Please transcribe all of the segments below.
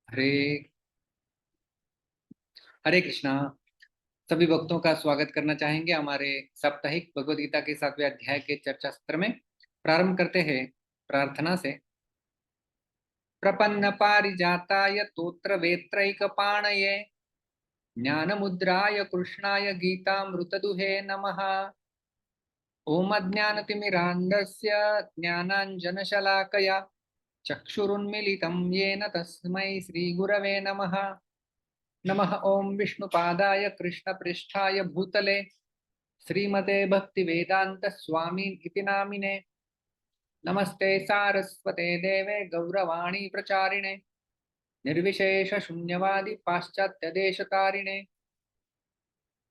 हरे हरे कृष्णा। सभी भक्तों का स्वागत करना चाहेंगे हमारे साप्ताहिक भगवद गीता के 7वें अध्याय के चर्चा सत्र में। प्रारंभ करते हैं प्रार्थना से। प्रपन्न पारिजाताय तोत्र वेत्रैकपाणये ज्ञान मुद्राय कृष्णाय गीतामृतदुहे नमः। ओम अज्ञानतिमिरान्धस्य ज्ञानाञ्जनशलाकया चक्षुरुन्मीलितं येन तस्मै श्रीगुरवे नमः। नमः ओम विष्णुपादाय कृष्णपृष्ठाय भूतले श्रीमते भक्तिवेदांत स्वामी इति नामिने। नमस्ते सारस्वते देवे गौरवाणी प्रचारिणे निर्विशेष शून्यवादी पाश्चात्य देशतारिणे।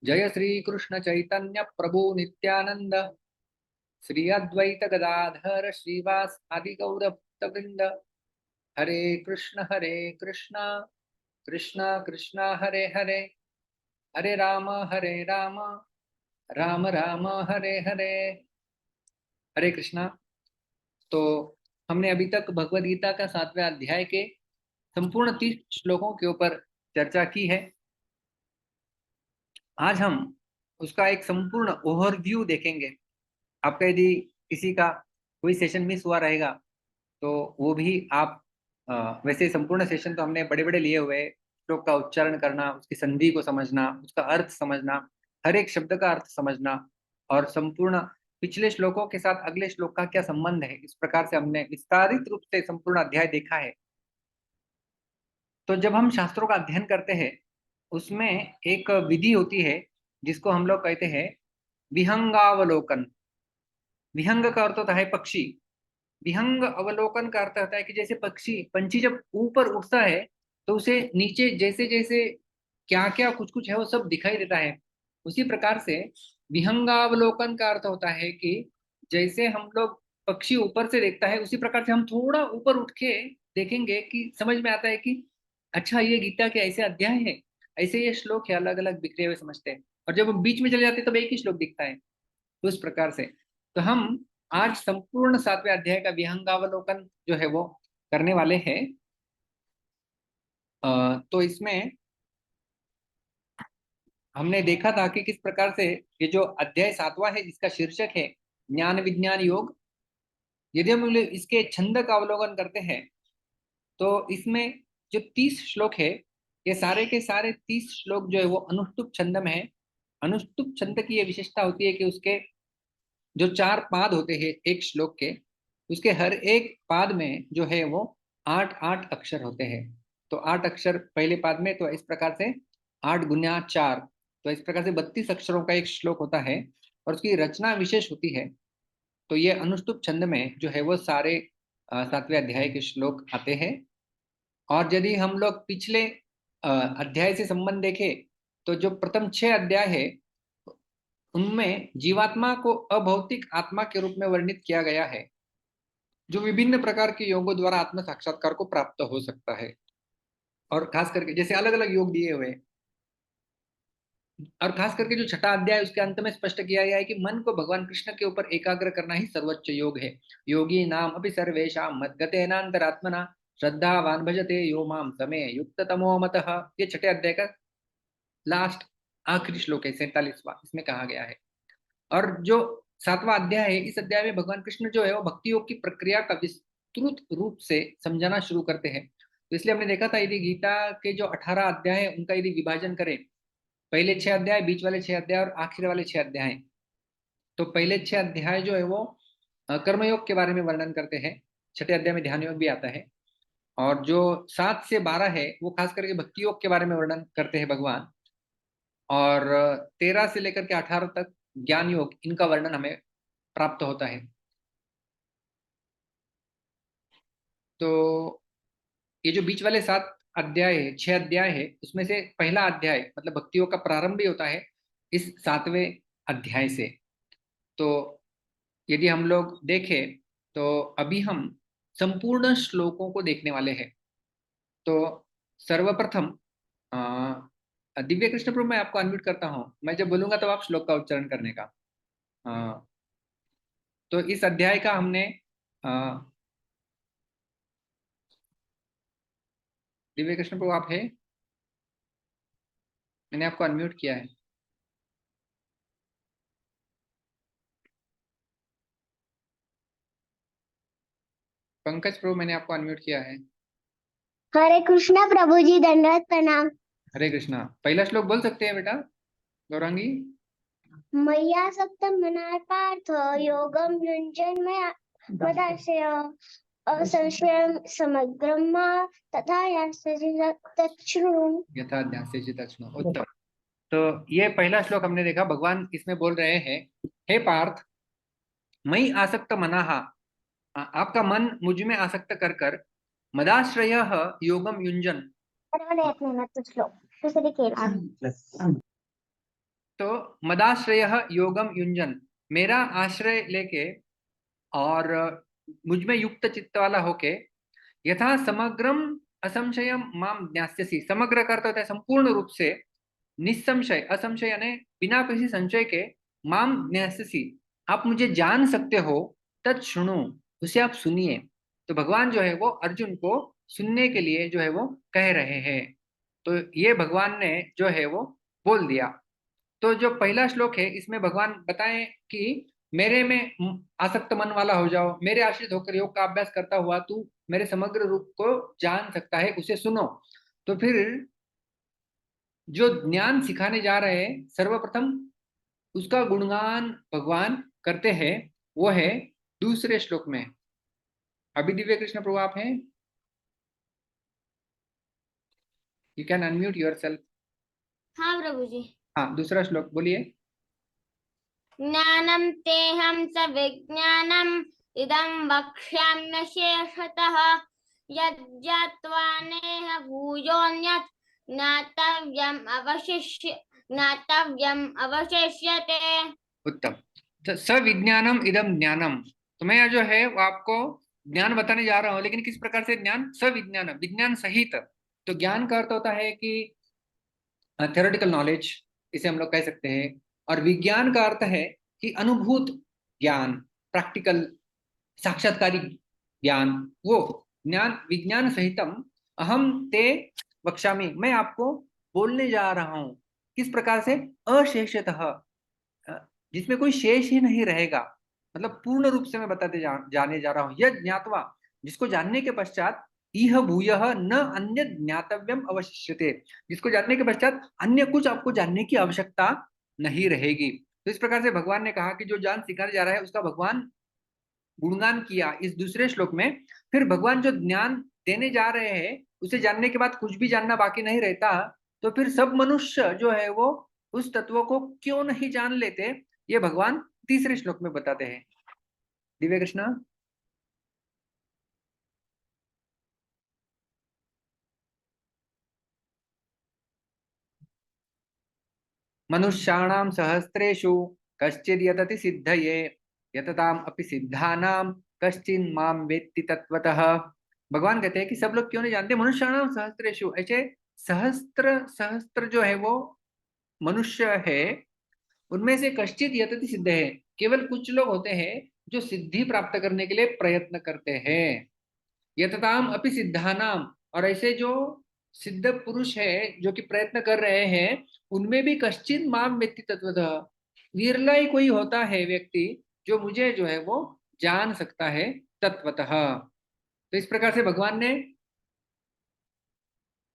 जय श्री कृष्ण चैतन्य प्रभु नित्यानंद श्री अद्वैत गदाधर श्रीवास आदि गौर भक्तवृंद। हरे कृष्ण कृष्ण कृष्ण हरे हरे, हरे राम राम राम हरे हरे। हरे कृष्णा। तो हमने अभी तक भगवद गीता का 7वें अध्याय के संपूर्ण 30 श्लोकों के ऊपर चर्चा की है। आज हम उसका एक संपूर्ण ओवरव्यू देखेंगे। आपका यदि किसी का कोई सेशन मिस हुआ रहेगा तो वो भी आप वैसे संपूर्ण सेशन तो हमने बड़े बड़े लिए हुए हैं। श्लोक का उच्चारण करना, उसकी संधि को समझना, उसका अर्थ समझना, हर एक शब्द का अर्थ समझना और संपूर्ण पिछले श्लोकों के साथ अगले श्लोक का क्या संबंध है, इस प्रकार से हमने विस्तारित रूप से संपूर्ण अध्याय देखा है। तो जब हम शास्त्रों का अध्ययन करते हैं उसमें एक विधि होती है जिसको हम लोग कहते हैं विहंगावलोकन। विहंग का अर्थ होता है पक्षी। विहंग अवलोकन का अर्थ होता है कि जैसे पक्षी पंछी जब ऊपर उठता है तो उसे नीचे जैसे जैसे क्या क्या कुछ कुछ है वो सब दिखाई देता है। उसी प्रकार से विहंगावलोकन का अर्थ होता है कि जैसे हम लोग पक्षी ऊपर से देखता है उसी प्रकार से हम थोड़ा ऊपर उठ के देखेंगे कि समझ में आता है कि अच्छा ये गीता के ऐसे अध्याय है, ऐसे ये श्लोक है, अलग अलग बिखरे हुए समझते हैं। और जब हम बीच में चले जाते हैं तब एक ही श्लोक दिखता है। तो उस प्रकार से तो हम आज संपूर्ण 7वें अध्याय का विहंगावलोकन जो है वो करने वाले हैं। तो इसमें हमने देखा था कि किस प्रकार से ये जो अध्याय 7वां है जिसका शीर्षक है ज्ञान विज्ञान योग, यदि हम इसके छंद का अवलोकन करते हैं तो इसमें जो 30 श्लोक है ये सारे के सारे 30 श्लोक जो है वो अनुष्टुप छंद में है। अनुष्टुप छंद की ये विशेषता होती है कि उसके जो 4 पाद होते हैं एक श्लोक के, उसके हर एक पाद में जो है वो 8 8 अक्षर होते हैं। तो 8 अक्षर पहले पाद में, तो इस प्रकार से 8 गुना 4, तो इस प्रकार से 32 अक्षरों का एक श्लोक होता है और उसकी रचना विशेष होती है। तो ये अनुष्टुप छंद में जो है वो सारे 7वें अध्याय के श्लोक आते हैं। और यदि हम लोग पिछले अध्याय से संबंध देखें तो जो प्रथम 6 अध्याय है उनमें जीवात्मा को अभौतिक आत्मा के रूप में वर्णित किया गया है जो विभिन्न प्रकार के योगों द्वारा आत्म साक्षात्कार को प्राप्त हो सकता है। और खास करके जैसे अलग अलग योग दिए हुए हैं। और खास करके जो छठा अध्याय उसके अंत में स्पष्ट किया गया है कि मन को भगवान कृष्ण के ऊपर एकाग्र करना ही सर्वोच्च योग है। योगी नाम अपि सर्वेशा मद्गतेनांतरात्मना श्रद्धावान भजते यो माम समे युक्त तमो मतः। ये छठे अध्याय का लास्ट आखिरी श्लोक है, 47वां, इसमें कहा गया है। और जो 7वां अध्याय है इस अध्याय में भगवान कृष्ण जो है वो भक्ति योग की प्रक्रिया का विस्तृत रूप से समझाना शुरू करते हैं। तो इसलिए हमने देखा था यदि गीता के जो 18 अध्याय है उनका यदि विभाजन करें, पहले 6 अध्याय, बीच वाले 6 अध्याय और आखिर वाले 6 अध्याय, तो पहले 6 अध्याय जो है वो कर्मयोग के बारे में वर्णन करते हैं। छठे अध्याय में ध्यान योग भी आता है। और जो 7 से 12 है वो खास करके भक्ति योग के बारे में वर्णन करते हैं भगवान। और 13 से लेकर के 18 तक ज्ञान योग, इनका वर्णन हमें प्राप्त होता है। तो ये जो बीच वाले 7 अध्याय है, 6 अध्याय है, उसमें से पहला अध्याय मतलब भक्तियों का प्रारंभ भी होता है इस 7वें अध्याय से। तो यदि हम लोग देखें तो अभी हम संपूर्ण श्लोकों को देखने वाले हैं। तो सर्वप्रथम दिव्य कृष्ण प्रभु मैं आपको अनम्यूट करता हूँ, मैं जब बोलूंगा तब आप श्लोक का उच्चारण करने का। अ, तो इस अध्याय का हमने दिव्य कृष्ण प्रभु आप है? मैंने आपको अनम्यूट किया है। पंकज प्रभु मैंने आपको अनम्यूट किया है। हरे कृष्णा प्रभु जी, दंडवत प्रणाम। हरे कृष्णा। पहला श्लोक बोल सकते हैं बेटा गौरांगी? मैया सप्तम मनार पार्थ योगम युञ्जन मदाश्रय असंशयं समग्रं मा तथा यास्यसि तच्छृणु। यथा ध्यासे तत्क्षण। उत्तम। तो ये पहला श्लोक हमने देखा, भगवान इसमें बोल रहे हैं, हे पार्थ, मई आसक्त मनाहा, आपका मन मुझ में आसक्त कर कर, मदाश्रय योगम युंजन। तो मदाश्रय योगम युंजन, मेरा आश्रय लेके और मुझ में युक्त चित्त वाला होके, यथा समग्रम असंशयम माम ज्ञास्यसि, समग्र करता होता है संपूर्ण रूप से, निसंशय, असंशय यानी बिना किसी संशय के, माम ज्ञास्यसि, आप मुझे जान सकते हो, तत् शुणु, उसे आप सुनिए। तो भगवान जो है वो अर्जुन को सुनने के लिए जो है वो कह रहे हैं। तो ये भगवान ने जो है वो बोल दिया। तो जो पहला श्लोक है इसमें भगवान बताएं कि मेरे में आसक्त मन वाला हो जाओ, मेरे आश्रित होकर योग का अभ्यास करता हुआ तू मेरे समग्र रूप को जान सकता है, उसे सुनो। तो फिर जो ज्ञान सिखाने जा रहे हैं, सर्वप्रथम उसका गुणगान भगवान करते हैं, वो है दूसरे श्लोक में। अभी दिव्य कृष्ण प्रभु आप हैं? You can unmute your self. हाँ प्रभु जी। हाँ, दूसरा श्लोक बोलिए। ज्ञानं तेहं स विज्ञानम् इदं वक्ष्याम्यशेषतः यज्ञात्वा नेह भूयोऽन्यत् ज्ञातव्यम् अवशिष्यते। उत्तम। तो सविज्ञानम इदम ज्ञानम, तो मैं जो है वो आपको ज्ञान बताने जा रहा हूं, लेकिन किस प्रकार से ज्ञान? सविज्ञान, विज्ञान सहित। तो ज्ञान का अर्थ होता है कि थ्योरेटिकल नॉलेज, इसे हम लोग कह सकते हैं। और विज्ञान का अर्थ है कि अनुभूत ज्ञान, प्रैक्टिकल, साक्षात्कारी ज्ञान, वो ज्ञान। विज्ञान सहितम अहम ते वक्ष्यामि, मैं आपको बोलने जा रहा हूं। किस प्रकार से? अशेषतः, जिसमें कोई शेष ही नहीं रहेगा, मतलब पूर्ण रूप से मैं बताते जाने जा रहा हूं। यह ज्ञातवा, जिसको जानने के पश्चात, इह भूयः न अन्य ज्ञातव्यम अवशिष्यते, जिसको जानने के पश्चात अन्य कुछ आपको जानने की आवश्यकता नहीं रहेगी। तो इस प्रकार से भगवान ने कहा कि जो ज्ञान सिखाने जा रहा है उसका भगवान गुणगान किया इस दूसरे श्लोक में। फिर भगवान जो ज्ञान देने जा रहे हैं, उसे जानने के बाद कुछ भी जानना बाकी नहीं रहता। तो फिर सब मनुष्य जो है वो उस तत्व को क्यों नहीं जान लेते, ये भगवान तीसरे श्लोक में बताते हैं। दिव्य कृष्ण। मनुष्याणाम सहस्रेषु कश्चिद यतति सिद्धये, यतताम अपि सिद्धानाम कश्चिन माम वेत्ति तत्वतः। भगवान कहते हैं कि सब लोग क्यों नहीं जानते, मनुष्याणाम सहस्रेषु, ऐसे सहस्त्र सहस्त्र जो है वो मनुष्य है, उनमें से कश्चित यतति सिद्ध है, केवल कुछ लोग होते हैं जो सिद्धि प्राप्त करने के लिए प्रयत्न करते हैं। यतताम अपि सिद्धानाम, और ऐसे जो सिद्ध पुरुष है जो कि प्रयत्न कर रहे हैं, उनमें भी कश्चित माम व्यक्ति तत्वतः, विरला ही कोई होता है व्यक्ति जो मुझे जो है वो जान सकता है तत्वतः। तो इस प्रकार से भगवान ने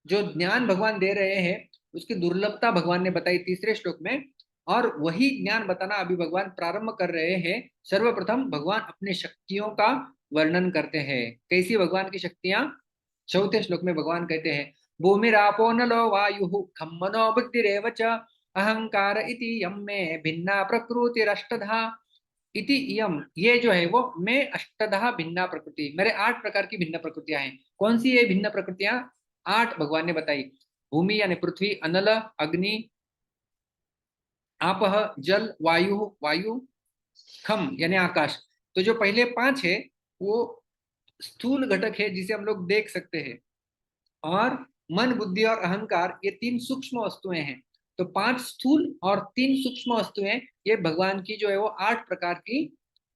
जो ज्ञान भगवान दे रहे हैं उसकी दुर्लभता भगवान ने बताई तीसरे श्लोक में। और वही ज्ञान बताना अभी भगवान प्रारंभ कर रहे हैं। सर्वप्रथम भगवान अपनी शक्तियों का वर्णन करते हैं। कैसी भगवान की शक्तियां? चौथे श्लोक में भगवान कहते हैं, भूमिरापो नलो वायु खम मनो बुद्धिरेव च अहंकार इति यम में भिन्ना प्रकृतिरष्टधा इति यम, ये जो है वो मैं अष्टधा भिन्ना प्रकृति, मेरे 8 प्रकार की भिन्न प्रकृतियां हैं। कौन सी ये भिन्न प्रकृतियां? 8 भगवान ने बताई। भूमि यानी पृथ्वी, अनल अग्नि, आपह जल, वायु वायु, खम यानी आकाश। तो जो पहले 5 है वो स्थूल घटक है जिसे हम लोग देख सकते हैं, और मन बुद्धि और अहंकार ये 3 सूक्ष्म वस्तुएं हैं। तो 5 स्थूल और 3 सूक्ष्म वस्तुएं, ये भगवान की जो है वो 8 प्रकार की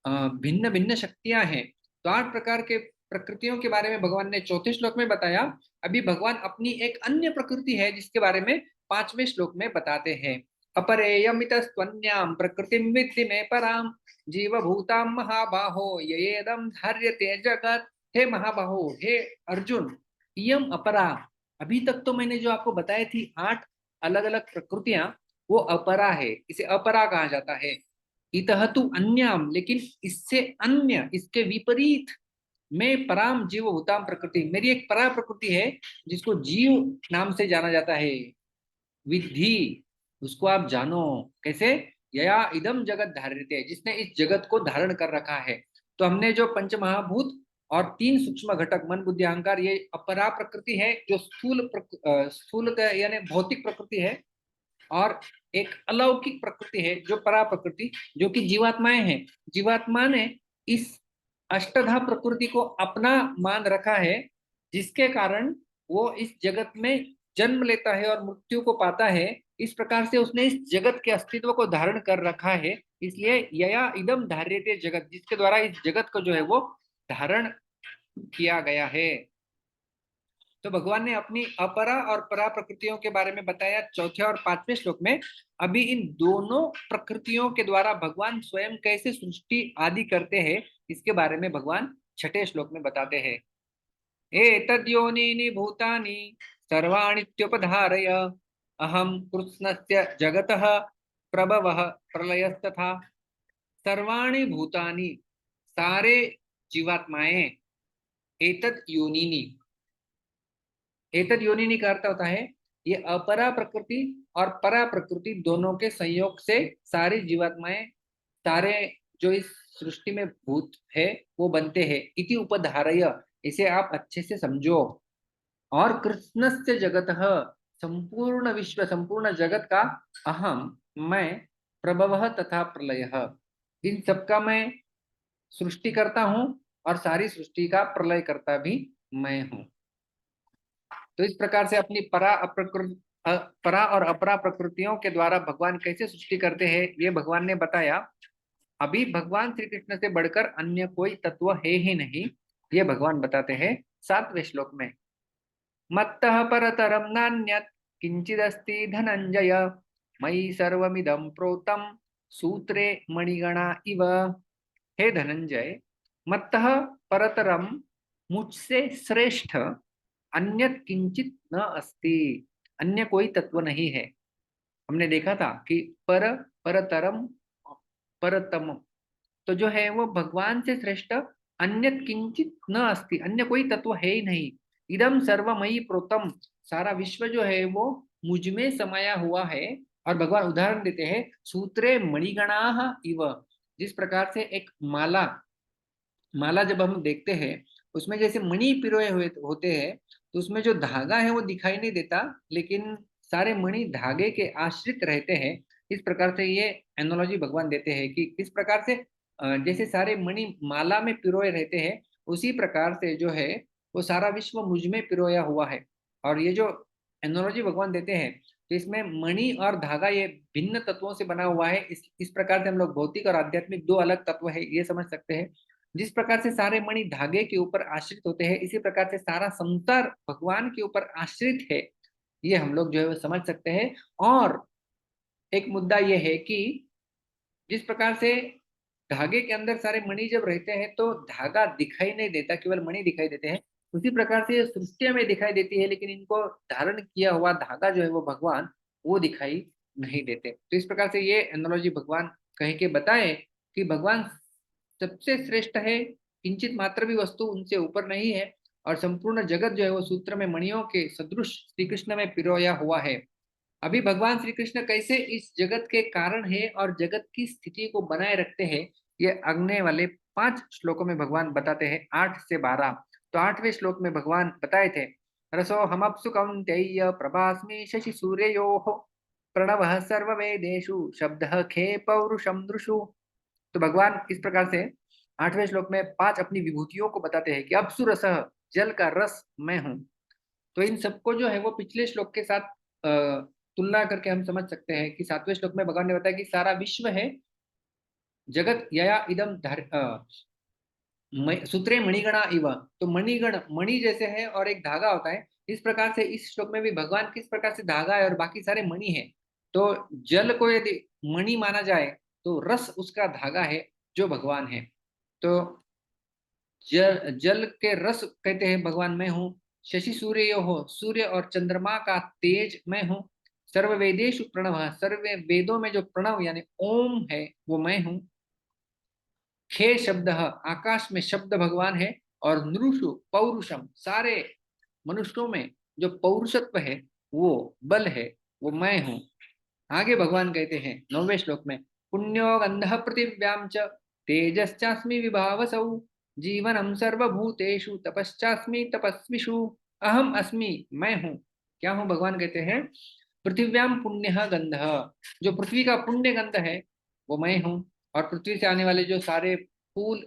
भिन्न भिन्न शक्तियां हैं। तो 8 प्रकार के प्रकृतियों के बारे में भगवान ने चौथे श्लोक में बताया। अभी भगवान अपनी एक अन्य प्रकृति है जिसके बारे में पांचवें श्लोक में बताते हैं। अपरेयमितस्त्वन्याम प्रकृतिम विद्धि में पराम जीवभूताम महाबाहो येदम धार्यते जगत। हे महाबाहो, हे अर्जुन, इयम अपरा, अभी तक तो मैंने जो आपको बताई थी 8 अलग अलग प्रकृतियां, वो अपरा है, इसे अपरा कहा जाता है। इतः तु अन्याम, लेकिन इससे अन्य, इसके विपरीत, मैं पराम जीव भूताम प्रकृति, मेरी एक परा प्रकृति है जिसको जीव नाम से जाना जाता है। विधि, उसको आप जानो, कैसे? यया इदम जगत धार्यते, जिसने इस जगत को धारण कर रखा है। तो हमने जो पंच महाभूत और 3 सूक्ष्म घटक मन बुद्धि अहंकार, ये अपरा प्रकृति है जो स्थूल यानी भौतिक प्रकृति है, और एक अलौकिक प्रकृति है जो परा प्रकृति, जो कि जीवात्माएं हैं। जीवात्मा ने इस अष्टधा प्रकृति को अपना मान रखा है, जिसके कारण वो इस जगत में जन्म लेता है और मृत्यु को पाता है। इस प्रकार से उसने इस जगत के अस्तित्व को धारण कर रखा है। इसलिए यया इदम धार्यते जगत, जिसके द्वारा इस जगत को जो है वो धारण किया गया है। तो भगवान ने अपनी अपरा और परा प्रकृतियों के बारे में बताया चौथे और पांचवें श्लोक में। अभी इन दोनों प्रकृतियों के द्वारा भगवान स्वयं कैसे सृष्टि आदि करते हैं, इसके बारे में भगवान छठे श्लोक में बताते हैं। एतद्योनीनि भूतानि सर्वाणीत्युपधारय अहम कृत्स्नस्य जगतः प्रभवः प्रलयस्तथा। सर्वाणि भूतानि, सारे जीवात्माएं, एतद् योनिनि, एतद् योनिनि का अर्थ होता है ये अपरा प्रकृति और परा प्रकृति दोनों के संयोग से सारी जीवात्माएं, सारे जो इस सृष्टि में भूत है वो बनते हैं। इति उपधारय, इसे आप अच्छे से समझो। और कृष्णस्य जगतः, संपूर्ण विश्व, संपूर्ण जगत का, अहम, मैं, प्रभवः तथा प्रलयः, इन सबका मैं सृष्टि करता हूं और सारी सृष्टि का प्रलय करता भी मैं हूं। तो इस प्रकार से अपनी परा और अपरा प्रकृतियों के द्वारा भगवान कैसे सृष्टि करते हैं ये भगवान ने बताया। अभी भगवान श्री कृष्ण से बढ़कर अन्य कोई तत्व है ही नहीं, ये भगवान बताते हैं सातवें श्लोक में। मत्तः परतरम नान्यत् किंचिदस्ति धनंजय मयि सर्वमिदं प्रोतं सूत्रे मणिगणा इव। हे धनंजय, मत्तः परतरम, मुझसे श्रेष्ठ, अन्यत किंचित न अस्ति, अन्य कोई तत्व नहीं है। हमने देखा था कि परतरम, परतम, तो जो है वो भगवान से श्रेष्ठ अन्यत किंचित न अस्ति, अन्य कोई तत्व है ही नहीं। इदम सर्वमयी प्रोतम, सारा विश्व जो है वो मुझ में समाया हुआ है। और भगवान उदाहरण देते हैं, सूत्रे मणिगणा इव, जिस प्रकार से एक माला, माला जब हम देखते हैं उसमें जैसे मणि पिरोए हुए होते हैं, तो उसमें जो धागा है वो दिखाई नहीं देता, लेकिन सारे मणि धागे के आश्रित रहते हैं। इस प्रकार से ये एनोलॉजी भगवान देते हैं कि किस प्रकार से जैसे सारे मणि माला में पिरोए रहते हैं, उसी प्रकार से जो है वो सारा विश्व मुझ में पिरोया हुआ है। और ये जो एनोलॉजी भगवान देते हैं, तो इसमें मणि और धागा ये भिन्न तत्वों से बना हुआ है। इस प्रकार से हम लोग भौतिक और आध्यात्मिक दो अलग तत्व है ये समझ सकते हैं। जिस प्रकार से सारे मणि धागे के ऊपर आश्रित होते हैं, इसी प्रकार से सारा संसार भगवान के ऊपर आश्रित है, ये हम लोग जो है वो समझ सकते हैं। और एक मुद्दा ये है कि जिस प्रकार से धागे के अंदर सारे मणि जब रहते हैं तो धागा दिखाई नहीं देता, केवल मणि दिखाई देते हैं। उसी प्रकार से सृष्टि में दिखाई देती है, लेकिन इनको धारण किया हुआ धागा जो है वो भगवान, वो दिखाई नहीं देते। तो इस प्रकार से ये एनोलॉजी भगवान कह के बताए कि भगवान सबसे श्रेष्ठ है, किंचित मात्र भी वस्तु उनसे ऊपर नहीं है। और संपूर्ण जगत जो है वो सूत्र में मणियों के सदृश श्री कृष्ण में पिरोया हुआ है। अभी भगवान श्री कृष्ण कैसे इस जगत के कारण है और जगत की स्थिति को बनाए रखते हैं, ये अगले वाले 5 श्लोकों में भगवान बताते हैं, 8 से 12। तो 8वें श्लोक में भगवान बताए थे, रसो हमप्सु कौन्तेय प्रभास्मि शशि सूर्ययोः प्रणवः सर्ववेदेषु शब्दः खे पौरुषं दृषु। तो भगवान इस प्रकार से 8वें श्लोक में 5 अपनी विभूतियों को बताते हैं कि अपसु रसः, जल का रस मैं हूं। तो इन सबको जो है वो पिछले श्लोक के साथ तुलना करके हम समझ सकते हैं कि 7वें श्लोक में भगवान ने बताया कि सारा विश्व है, जगत यया इदम सूत्रे मणिगणा इव, तो मणिगण मणि जैसे है और एक धागा होता है, इस प्रकार से इस श्लोक में भी भगवान किस प्रकार से धागा है और बाकी सारे मणि है। तो जल को यदि मणि माना जाए तो रस उसका धागा है जो भगवान है। तो जल जल के रस कहते हैं भगवान मैं हूँ। शशि सूर्य हो, सूर्य और चंद्रमा का तेज मैं हूँ। सर्व वेदेशु प्रणव, सर्व वेदों में जो प्रणव यानी ओम है वो मैं हूँ। खे शब्द, आकाश में शब्द भगवान है। और नृषु पौरुषम, सारे मनुष्यों में जो पौरुषत्व है वो बल है, वो मैं हूँ। आगे भगवान कहते हैं 9वें श्लोक में, पुण्यो गंध पृथिव्याम च तेजश्चास्मि विभावसौ जीवनम सर्वभूतेषु तपश्चास्मि तपस्विषु अहम अस्मि मैं हूँ। क्या हूँ भगवान कहते हैं, पृथिव्याम पुण्य गंध, जो पृथ्वी का पुण्य गंध है वो मैं हूँ। और पृथ्वी से आने वाले जो सारे फूल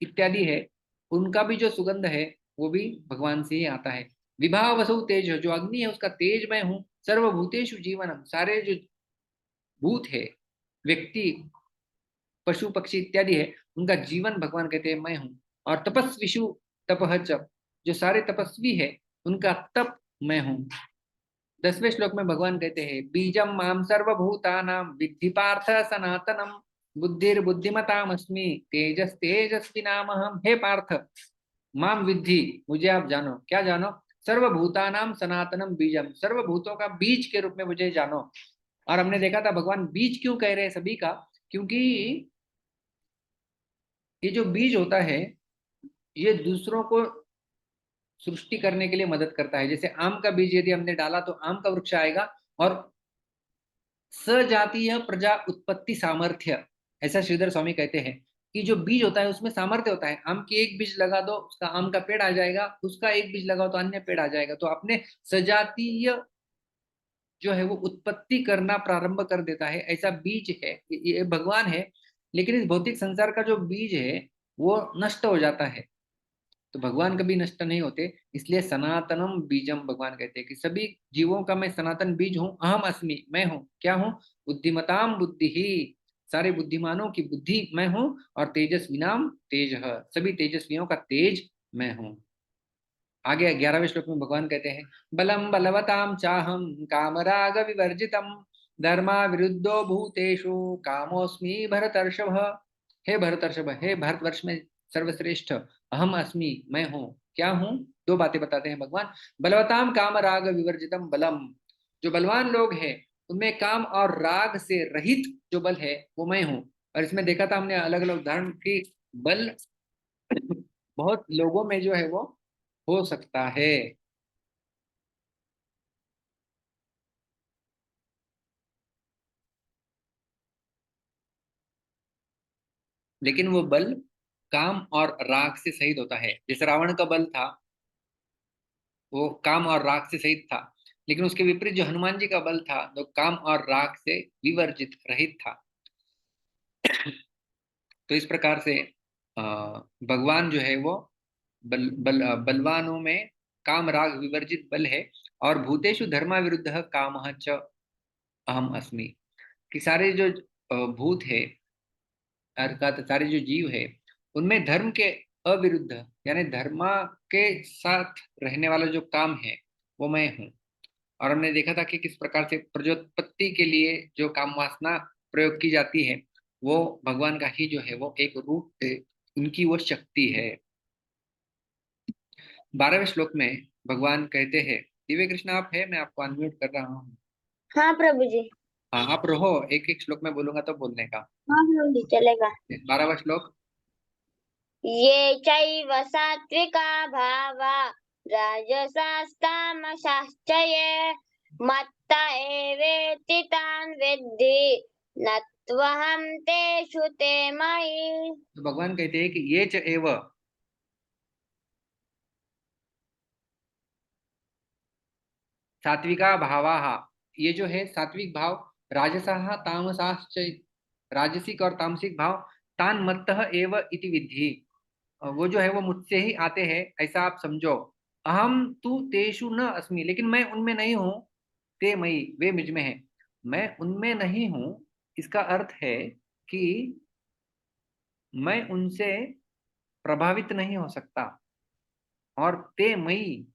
इत्यादि है उनका भी जो सुगंध है वो भी भगवान से ही आता है। विभा वसु तेज, जो अग्नि है उसका तेज मैं हूँ। सर्वभूतेषु जीवनम, सारे जो भूत है, व्यक्ति पशु पक्षी इत्यादि है, उनका जीवन भगवान कहते हैं मैं हूँ। और तपस्विषु तपह च, जो सारे तपस्वी है उनका तप मैं हूँ। 10वें श्लोक में भगवान कहते हैं, बीजम माम सर्वभूतानां विद्धि पार्थ सनातनम बुद्धिर्बुद्धिमतामस्मि तेजस तेजस्विनामहम। हे पार्थ, माम विद्धि, मुझे आप जानो। क्या जानो, सर्वभूतानाम सनातनम बीजम, सर्वभूतों का बीज के रूप में मुझे जानो। और हमने देखा था भगवान बीज क्यों कह रहे हैं सभी का, क्योंकि ये जो बीज होता है ये दूसरों को सृष्टि करने के लिए मदद करता है। जैसे आम का बीज यदि हमने डाला तो आम का वृक्ष आएगा। और सजातीय प्रजा उत्पत्ति सामर्थ्य, ऐसा श्रीधर स्वामी कहते हैं कि जो बीज होता है उसमें सामर्थ्य होता है। आम की एक बीज लगा दो उसका आम का पेड़ आ जाएगा, उसका एक बीज लगाओ तो अन्य पेड़ आ जाएगा। तो अपने सजातीय जो है वो उत्पत्ति करना प्रारंभ कर देता है, ऐसा बीज है ये भगवान है। लेकिन इस भौतिक संसार का जो बीज है वो नष्ट हो जाता है, तो भगवान कभी नष्ट नहीं होते। इसलिए सनातनम बीजम, भगवान कहते हैं कि सभी जीवों का मैं सनातन बीज हूँ। अहम अस्मि, मैं हूँ। क्या हूँ, बुद्धिमताम बुद्धि ही, सारे बुद्धिमानों की बुद्धि मैं हूँ। और तेजस्विनाम तेज, सभी तेजस्वियों का तेज मैं हूँ। आगे 11वें श्लोक में भगवान कहते हैं, बलम बलवताम चाहम कामराग विवर्जितम धर्मा विरुद्धो भूतेषु कामोस्मि भरतर्षभ। हे भरतर्षभ, हे भारतवर्ष में सर्वश्रेष्ठ, अहम अस्मि, मैं हूँ। क्या हूँ, दो बातें बताते हैं भगवान। बलवताम काम राग विवर्जितम बलम, जो बलवान लोग हैं उनमें काम और राग से रहित जो बल है वो मैं हूँ। और इसमें देखा था हमने अलग अलग उदाहरण की बल बहुत लोगों में जो है वो हो सकता है। लेकिन वो बल काम और राग से सहित होता है। जैसे रावण का बल था वो काम और राग से सहित था, लेकिन उसके विपरीत जो हनुमान जी का बल था वो काम और राग से विवर्जित रहित था। तो इस प्रकार से भगवान जो है वो बलवानों में काम राग विवर्जित बल है। और भूतेषु धर्मा विरुद्ध काम च अहम अस्मि, कि सारे जो भूत है अर्थात सारे जो जीव है उनमें धर्म के अविरुद्ध यानी धर्मा के साथ रहने वाला जो काम है वो मैं हूँ। और हमने देखा था कि किस प्रकार से प्रजोत्पत्ति के लिए जो काम वासना प्रयोग की जाती है वो भगवान का ही जो है वो एक रूप है, उनकी वो शक्ति है। 12वें श्लोक में भगवान कहते हैं, दिव्य कृष्ण आप है, मैं आपको अनम्यूट कर रहा हूँ। हाँ प्रभु जी। हाँ आप रहो, एक एक श्लोक में बोलूंगा तो बोलने का। हाँ प्रभु जी चलेगा। 12वां श्लोक, ये चैव सात्विका भावा राजसास्तामसाश्च ये मत्त एवेति तान् विद्धि न त्वहं तेषु ते मयि। तो भगवान कहते हैं कि ये च एव, सात्विका भावाः, ये जो है सात्विक भाव, राजसाः तामसाश्च, राजसिक और तामसिक भाव, तान मत्तः एव इति विद्धि, वो जो है वो मुझसे ही आते हैं ऐसा आप समझो। अहम तु तेषु न अस्मि, लेकिन मैं उनमें नहीं हूँ। ते मयि, वे मुझ में है, मैं उनमें नहीं हूँ। इसका अर्थ है कि मैं उनसे प्रभावित नहीं हो सकता। और ते मई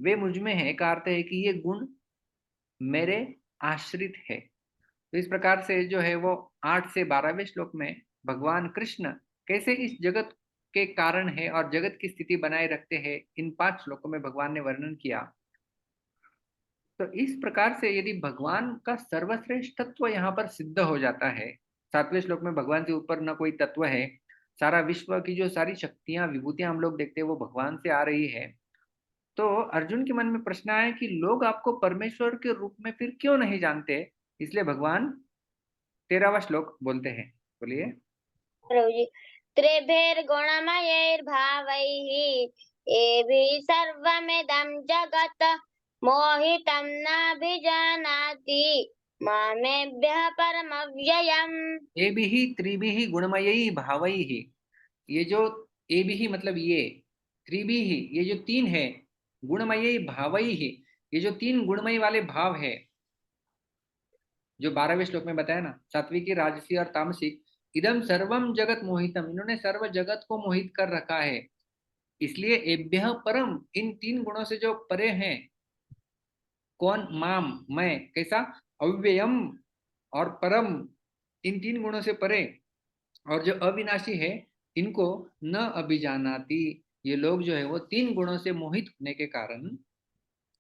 वे मुझ में है का अर्थ है कि ये गुण मेरे आश्रित है। तो इस प्रकार से जो है वो 8 से 12वें श्लोक में भगवान कृष्ण कैसे इस जगत के कारण है और जगत की स्थिति बनाए रखते हैं, इन 5 श्लोकों में भगवान ने वर्णन किया। तो इस प्रकार से यदि भगवान का सर्वश्रेष्ठ तत्व यहाँ पर सिद्ध हो जाता है, 7वें श्लोक में भगवान से ऊपर न कोई तत्व है, सारा विश्व की जो सारी शक्तियां विभूतियां हम लोग देखते हैं वो भगवान से आ रही है। तो अर्जुन के मन में प्रश्न आया कि लोग आपको परमेश्वर के रूप में फिर क्यों नहीं जानते। इसलिए भगवान 13वां श्लोक बोलते हैं। बोलिए। प्रभु जी, त्रिभिर्गुणमयैर्भावैः एभिः सर्वमिदं जगत् मोहितं नाभिजानाति मामेभ्यः परमव्ययम्। एभिः त्रिभिः गुणमयी भावैः, ये जो एभिः मतलब ये, त्रिभिः ये जो तीन है, गुणमयी भावैः ये जो तीन गुणमयी वाले भाव है, जो 12वें श्लोक में बताया ना, सात्विकी राजसी और तामसिक, इदम सर्वम जगत मोहितम, इन्होंने सर्व जगत को मोहित कर रखा है। इसलिए एभ्यः परम, इन तीन गुणों से जो परे हैं, कौन, माम मैं, कैसा, अव्ययम और परम, इन तीन गुणों से परे और जो अविनाशी है, इनको न अभिजानाति, ये लोग जो है वो तीन गुणों से मोहित होने के कारण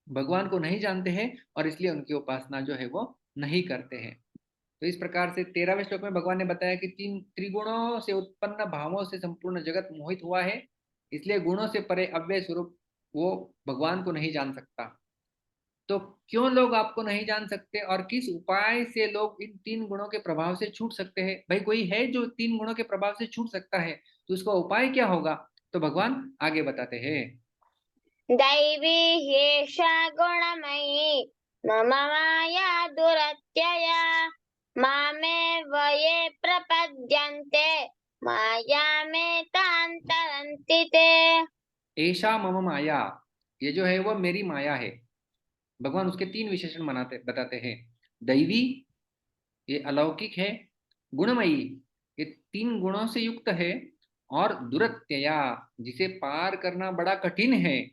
भगवान को नहीं जानते हैं और इसलिए उनकी उपासना जो है वो नहीं करते हैं। तो इस प्रकार से 13वें श्लोक में भगवान ने बताया कि तीन त्रिगुणों से उत्पन्न भावों से संपूर्ण जगत मोहित हुआ है, इसलिए गुणों से परे अव्यय स्वरूप वो भगवान को नहीं जान सकता। तो क्यों लोग आपको नहीं जान सकते और किस उपाय से लोग इन तीन गुणों के प्रभाव से छूट सकते हैं। भाई कोई है जो तीन गुणों के प्रभाव से छूट सकता है, तो उसका उपाय क्या होगा। तो भगवान आगे बताते हैं। दैवी ह्येषा गुणमयी मम माया दुरत्यया मामेव ये प्रपद्यन्ते मायामेतां तरन्ति ते। ऐशा मम माया, ये जो है वो मेरी माया है। भगवान उसके तीन विशेषण बताते हैं। दैवी, ये अलौकिक है। गुणमयी, ये तीन गुणों से युक्त है। और दुरत्यया, जिसे पार करना बड़ा कठिन है,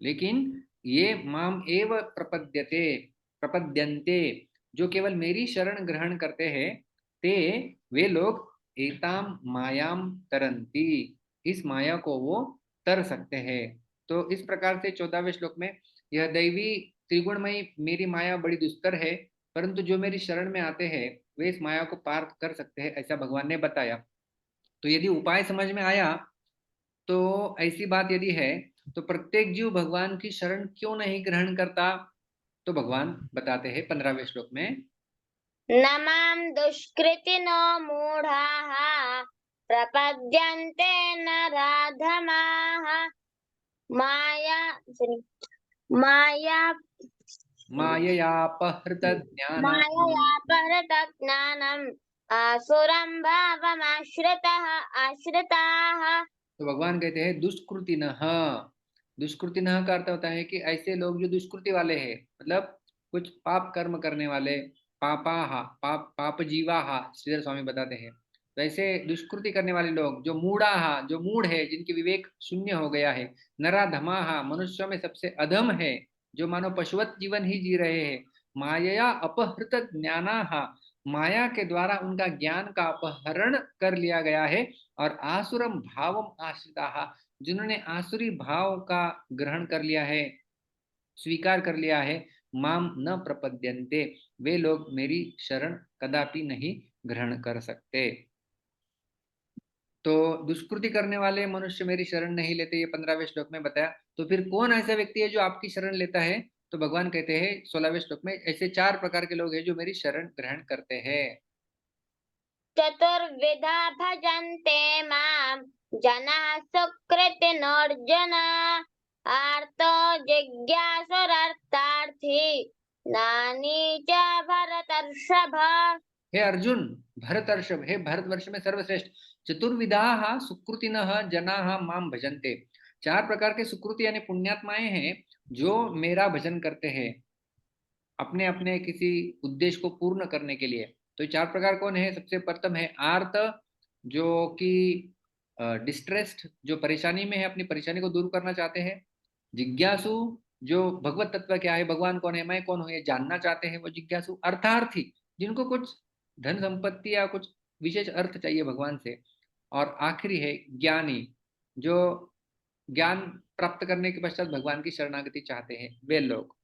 लेकिन ये माम एव प्रपद्यते, प्रपद्यन्ते, जो केवल मेरी शरण ग्रहण करते हैं, ते वे लोग एताम मायाम तरंती, इस माया को वो तर सकते हैं। तो इस प्रकार से 14वें श्लोक में यह दैवी त्रिगुणमयी मेरी माया बड़ी दुस्तर है, परंतु जो मेरी शरण में आते हैं वे इस माया को पार कर सकते हैं, ऐसा भगवान ने बताया। तो यदि उपाय समझ में आया, तो ऐसी बात यदि है तो प्रत्येक जीव भगवान की शरण क्यों नहीं ग्रहण करता। तो भगवान बताते हैं 15वें श्लोक में। न मां दुष्कृतिनो मूढाः प्रपद्यन्ते नराधमाः माया माया माययापहृत ज्ञान, माययापहृतज्ञानम् आसुरं भावमाश्रिताः आश्रिताः। तो भगवान कहते हैं दुष्कृतिनः। दुष्कृतिनः का अर्थ होता है कि ऐसे लोग जो दुष्कृति वाले हैं, मतलब कुछ पाप कर्म करने वाले, पापाहा पाप पाप जीवाहा, श्रीधर स्वामी बताते हैं। तो ऐसे दुष्कृति करने वाले लोग, जो मूढ़ाहा, जो मूढ़ है, जिनकी विवेक शून्य हो गया है, नराधमाहा, मनुष्यों में सबसे अधम है, जो मानो पशुवत जीवन ही जी रहे हैं, माया अपहृत ज्ञानाहा, माया के द्वारा उनका ज्ञान का अपहरण कर लिया गया है, और आसुरम भावम आश्रिता, जिन्होंने आसुरी भाव का ग्रहण कर लिया है, स्वीकार कर लिया है, माम न प्रपद्यन्ते, वे लोग मेरी शरण कदापि नहीं ग्रहण कर सकते। तो दुष्कृति करने वाले मनुष्य मेरी शरण नहीं लेते, ये 15वें श्लोक में बताया। तो फिर कौन ऐसा व्यक्ति है जो आपकी शरण लेता है। तो भगवान कहते हैं 16वें श्लोक में, ऐसे 4 प्रकार के लोग हैं जो मेरी शरण ग्रहण करते हैं। चतुर्विधा भजन्ते मां जनाः सुकृतिनोऽर्जुन आर्तो जिज्ञासुरर्तार्थी ज्ञानी च भरतर्षभ। हे अर्जुन, भरतर्षभ, हे भारतवर्ष में सर्वश्रेष्ठ, चतुर्विधा सुकृतिनः जनाः माम भजन्ते, 4 प्रकार के सुकृति यानी पुण्यात्माएं हैं जो मेरा भजन करते हैं अपने अपने किसी उद्देश्य को पूर्ण करने के लिए। तो 4 प्रकार कौन है। सबसे प्रथम है आर्त, जो कि डिस्ट्रेस्ड जो परेशानी में है, अपनी परेशानी को दूर करना चाहते हैं। जिज्ञासु जो भगवत तत्व क्या है, भगवान कौन है, मैं कौन हूँ, ये जानना चाहते हैं, वो जिज्ञासु। अर्थार्थी जिनको कुछ धन संपत्ति या कुछ विशेष अर्थ चाहिए भगवान से। और आखिरी है ज्ञानी, जो ज्ञान प्राप्त करने के पश्चात भगवान की शरणागति चाहते हैं, वे लोग।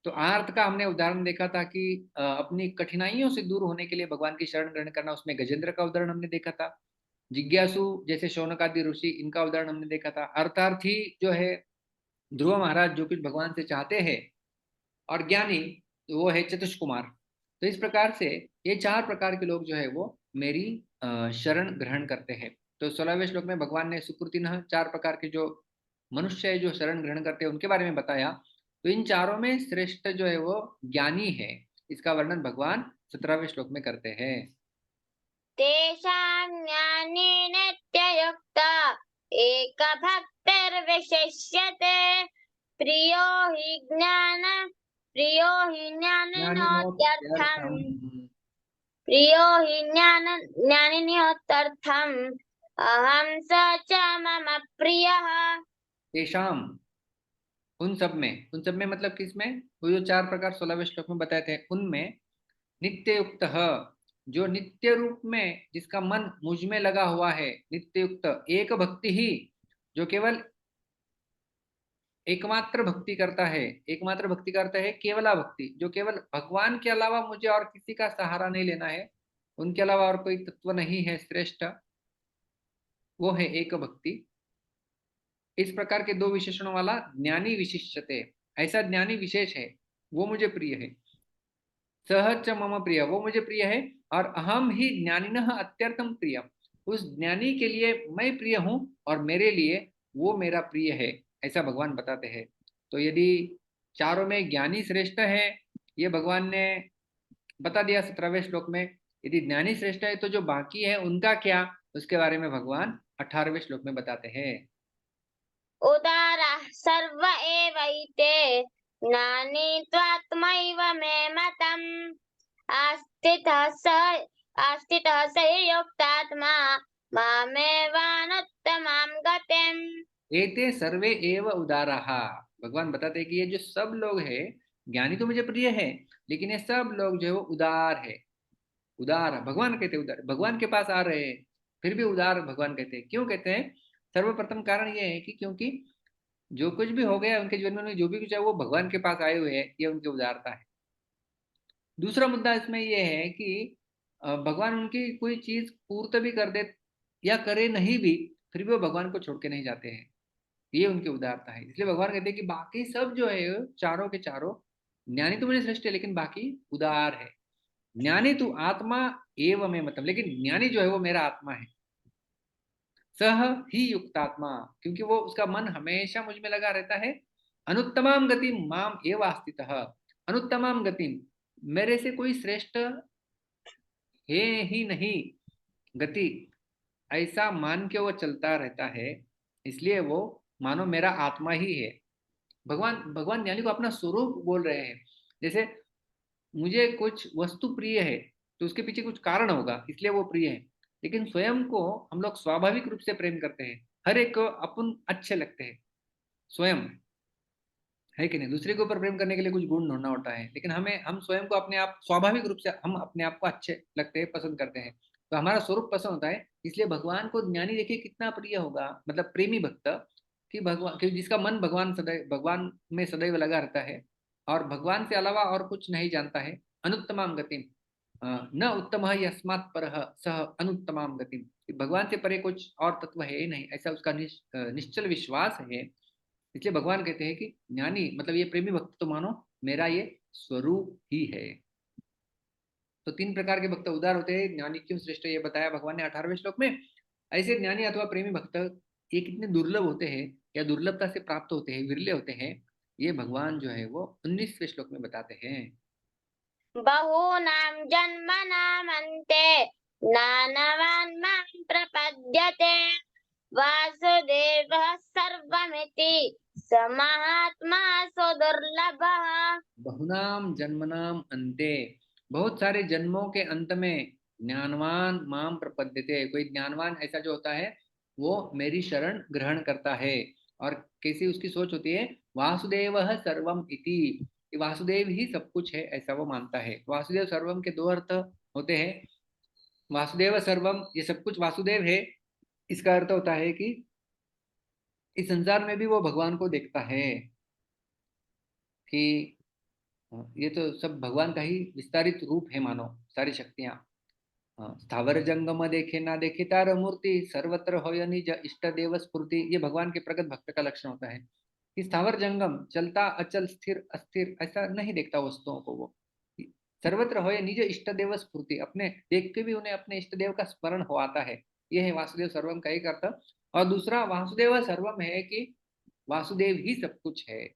तो आर्त का हमने उदाहरण देखा था कि अपनी कठिनाइयों से दूर होने के लिए भगवान की शरण ग्रहण करना, उसमें गजेंद्र का उदाहरण हमने देखा था। जिज्ञासु जैसे शौनकादि ऋषि, इनका उदाहरण हमने देखा था। अर्थार्थी जो है ध्रुव महाराज, जो कुछ भगवान से चाहते हैं। और ज्ञानी वो है चतुष कुमार। तो इस प्रकार से ये 4 प्रकार के लोग जो है वो मेरी शरण ग्रहण करते हैं। तो 16वें श्लोक में भगवान ने सुकृतिनः 4 प्रकार के जो मनुष्य है जो शरण ग्रहण करते हैं उनके बारे में बताया। तो इन चारों में श्रेष्ठ जो है वो ज्ञानी है। इसका वर्णन भगवान 17वें श्लोक में करते हैं। तेषां ज्ञानी नित्ययुक्ता एकभक्तिर्विशिष्यते प्रियो हि ज्ञानिनोत्यर्थम् प्रियो हि ज्ञानिनोत्यर्थम् अहं स च मम प्रियः। तेषाम उन सब में मतलब किसमें, वो जो 4 प्रकार 16वें श्लोक में बताए थे उनमें नित्य युक्त, जो नित्य रूप में जिसका मन मुझ में लगा हुआ है, नित्य युक्त एक भक्ति ही, जो केवल एकमात्र भक्ति करता है। एकमात्र भक्ति करता है केवला भक्ति, जो केवल भगवान के अलावा मुझे और किसी का सहारा नहीं लेना है, उनके अलावा और कोई तत्व नहीं है श्रेष्ठ, वो है एक भक्ति। इस प्रकार के 2 विशेषणों वाला ज्ञानी विशिष्यते, ऐसा ज्ञानी विशेष है, वो मुझे प्रिय है। सहच मम प्रिय, वो मुझे प्रिय है। और अहम ही ज्ञानिनः अत्यर्थम प्रिय, उस ज्ञानी के लिए मैं प्रिय हूं और मेरे लिए वो मेरा प्रिय है, ऐसा भगवान बताते हैं। तो यदि चारों में ज्ञानी श्रेष्ठ है, ये भगवान ने बता दिया 17वें श्लोक में। यदि ज्ञानी श्रेष्ठ है तो जो बाकी है उनका क्या, उसके बारे में भगवान 18वें श्लोक में बताते हैं। उदारः सर्व एवैते ज्ञानी त्वात्मैव मे मतम् आस्थितः स युक्तात्मा मामेवानुत्तमां गतिम्। एते सर्वे एव उदाराः, भगवान बताते हैं कि ये जो सब लोग हैं, ज्ञानी तो मुझे प्रिय है, लेकिन ये सब लोग जो है वो उदार है। उदार भगवान कहते हैं, उदार भगवान के पास आ रहे हैं फिर भी उदार भगवान कहते हैं। क्यों कहते हैं? सर्वप्रथम कारण ये है कि क्योंकि जो कुछ भी हो गया उनके जीवन में, जो भी कुछ है वो भगवान के पास आए हुए हैं, ये उनकी उदारता है। दूसरा मुद्दा इसमें यह है कि भगवान उनकी कोई चीज पूर्त भी कर दे या करे नहीं भी, फिर भी वो भगवान को छोड़ के नहीं जाते हैं, ये उनकी उदारता है। इसलिए भगवान कहते हैं कि बाकी सब जो है चारों के चारों, ज्ञानी तो मुझे श्रेष्ठ है लेकिन बाकी उदार है। ज्ञानी तू आत्मा एवं में मतलब, लेकिन ज्ञानी जो है वो मेरा आत्मा है। सह ही युक्तात्मा, क्योंकि वो उसका मन हमेशा मुझ में लगा रहता है। अनुत्तमाम गति माम एव आस्थितः, अनुत्तमाम गति, मेरे से कोई श्रेष्ठ है ही नहीं गति, ऐसा मान के वो चलता रहता है। इसलिए वो मानो मेरा आत्मा ही है। भगवान ज्ञानी को अपना स्वरूप बोल रहे हैं। जैसे मुझे कुछ वस्तु प्रिय है तो उसके पीछे कुछ कारण होगा, इसलिए वो प्रिय है। लेकिन स्वयं को हम लोग स्वाभाविक रूप से प्रेम करते हैं, हर एक को अपन अच्छे लगते हैं स्वयं, है कि नहीं? दूसरे के ऊपर प्रेम करने के लिए कुछ गुण ढूंढना होता है, लेकिन हम स्वयं को अपने आप स्वाभाविक रूप से हम अपने आप को अच्छे लगते हैं, पसंद करते हैं। तो हमारा स्वरूप पसंद होता है। इसलिए भगवान को ज्ञानी देखिए कितना प्रिय होगा, मतलब प्रेमी भक्त, कि भगवान कि जिसका मन भगवान में सदैव लगा रहता है और भगवान से अलावा और कुछ नहीं जानता है। अनुत्तमाम गतिम, न उत्तम यस्मात् परः सह अनुत्तमाम गतिम, भगवान से परे कुछ और तत्व है ही नहीं, ऐसा उसका निश्चल विश्वास है। इसलिए भगवान कहते हैं कि ज्ञानी मतलब ये प्रेमी भक्त तो मानो मेरा ये स्वरूप ही है। तो 3 प्रकार के भक्त उदार होते हैं। ज्ञानी क्यों श्रेष्ठ है ये बताया भगवान ने 18वें श्लोक में। ऐसे ज्ञानी अथवा प्रेमी भक्त ये कितने दुर्लभ होते हैं या दुर्लभता से प्राप्त होते हैं, विरले होते हैं, ये भगवान जो है वो 19वें श्लोक में बताते हैं। बहूनां जन्मनामन्ते ज्ञानवान् मां प्रपद्यते वासुदेवः सर्वमिति स महात्मा सुदुर्लभः। बहुनाम जन्मनाम अंते, बहुत सारे जन्मों के अंत में ज्ञानवान माम प्रपद्यते, कोई ज्ञानवान ऐसा जो होता है वो मेरी शरण ग्रहण करता है। और कैसी उसकी सोच होती है, वासुदेवः सर्वम इति, कि वासुदेव ही सब कुछ है, ऐसा वो मानता है। वासुदेव सर्वम के दो अर्थ होते हैं। वासुदेव सर्वम, ये सब कुछ वासुदेव है, इसका अर्थ होता है कि इस संसार में भी वो भगवान को देखता है, कि ये तो सब भगवान का ही विस्तारित रूप है, मानो सारी शक्तियां। स्थावर जंगम देखे ना देखे तार मूर्ति, सर्वत्र हो निज इष्ट देव स्फूर्ति, ये भगवान के प्रगट भक्त का लक्षण होता है, कि स्थावर जंगम, चलता अचल स्थिर अस्थिर ऐसा नहीं देखता वस्तुओं को वो। सर्वत्र हो निज इष्ट देव स्फूर्ति, अपने देख के भी उन्हें अपने इष्ट देव का स्मरण हो आता है। ये है वासुदेव सर्वम का एक अर्थ। और दूसरा वासुदेव सर्वम है कि वासुदेव ही सब कुछ है,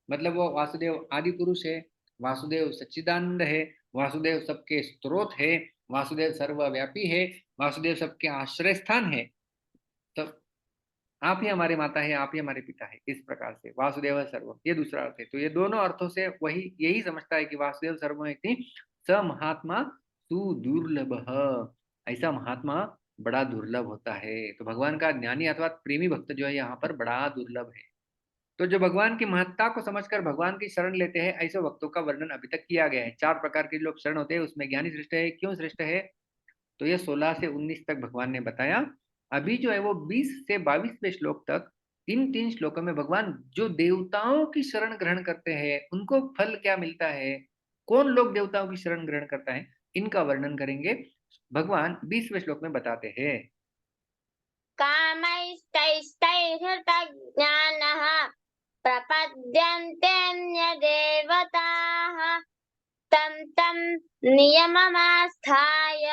मतलब वो वासुदेव आदि पुरुष है, वासुदेव सच्चिदानंद है, वासुदेव सबके स्रोत है, वासुदेव सर्वव्यापी है, वासुदेव सबके आश्रय स्थान है। तो आप ही हमारे माता है, आप ही हमारे पिता है, इस प्रकार से वासुदेव सर्व, ये दूसरा अर्थ है। तो ये दोनों अर्थों से वही यही समझता है कि वासुदेव सर्वमिति स महात्मा सुदुर्लभ, ऐसा महात्मा बड़ा दुर्लभ होता है। तो भगवान का ज्ञानी अथवा प्रेमी भक्त जो है यहाँ पर बड़ा दुर्लभ है। तो जो भगवान की महत्ता को समझकर भगवान की शरण लेते हैं, ऐसे भक्तों का वर्णन अभी तक किया गया है। 4 प्रकार के लोग शरण होते हैं, उसमें ज्ञानी श्रेष्ठ है। क्यों श्रेष्ठ है, तो ये 16 से 19 तक भगवान ने बताया। अभी जो है वो 20 से 22वें श्लोक तक, इन 3 श्लोकों में भगवान जो देवताओं की शरण ग्रहण करते हैं उनको फल क्या मिलता है, कौन लोग देवताओं की शरण ग्रहण करता है, इनका वर्णन करेंगे। भगवान 20वें श्लोक में बताते हैं, कामैस्तैस्तैहृतज्ञानः प्रपद्यन्तेऽन्यदेवताः तं तं नियममास्थाय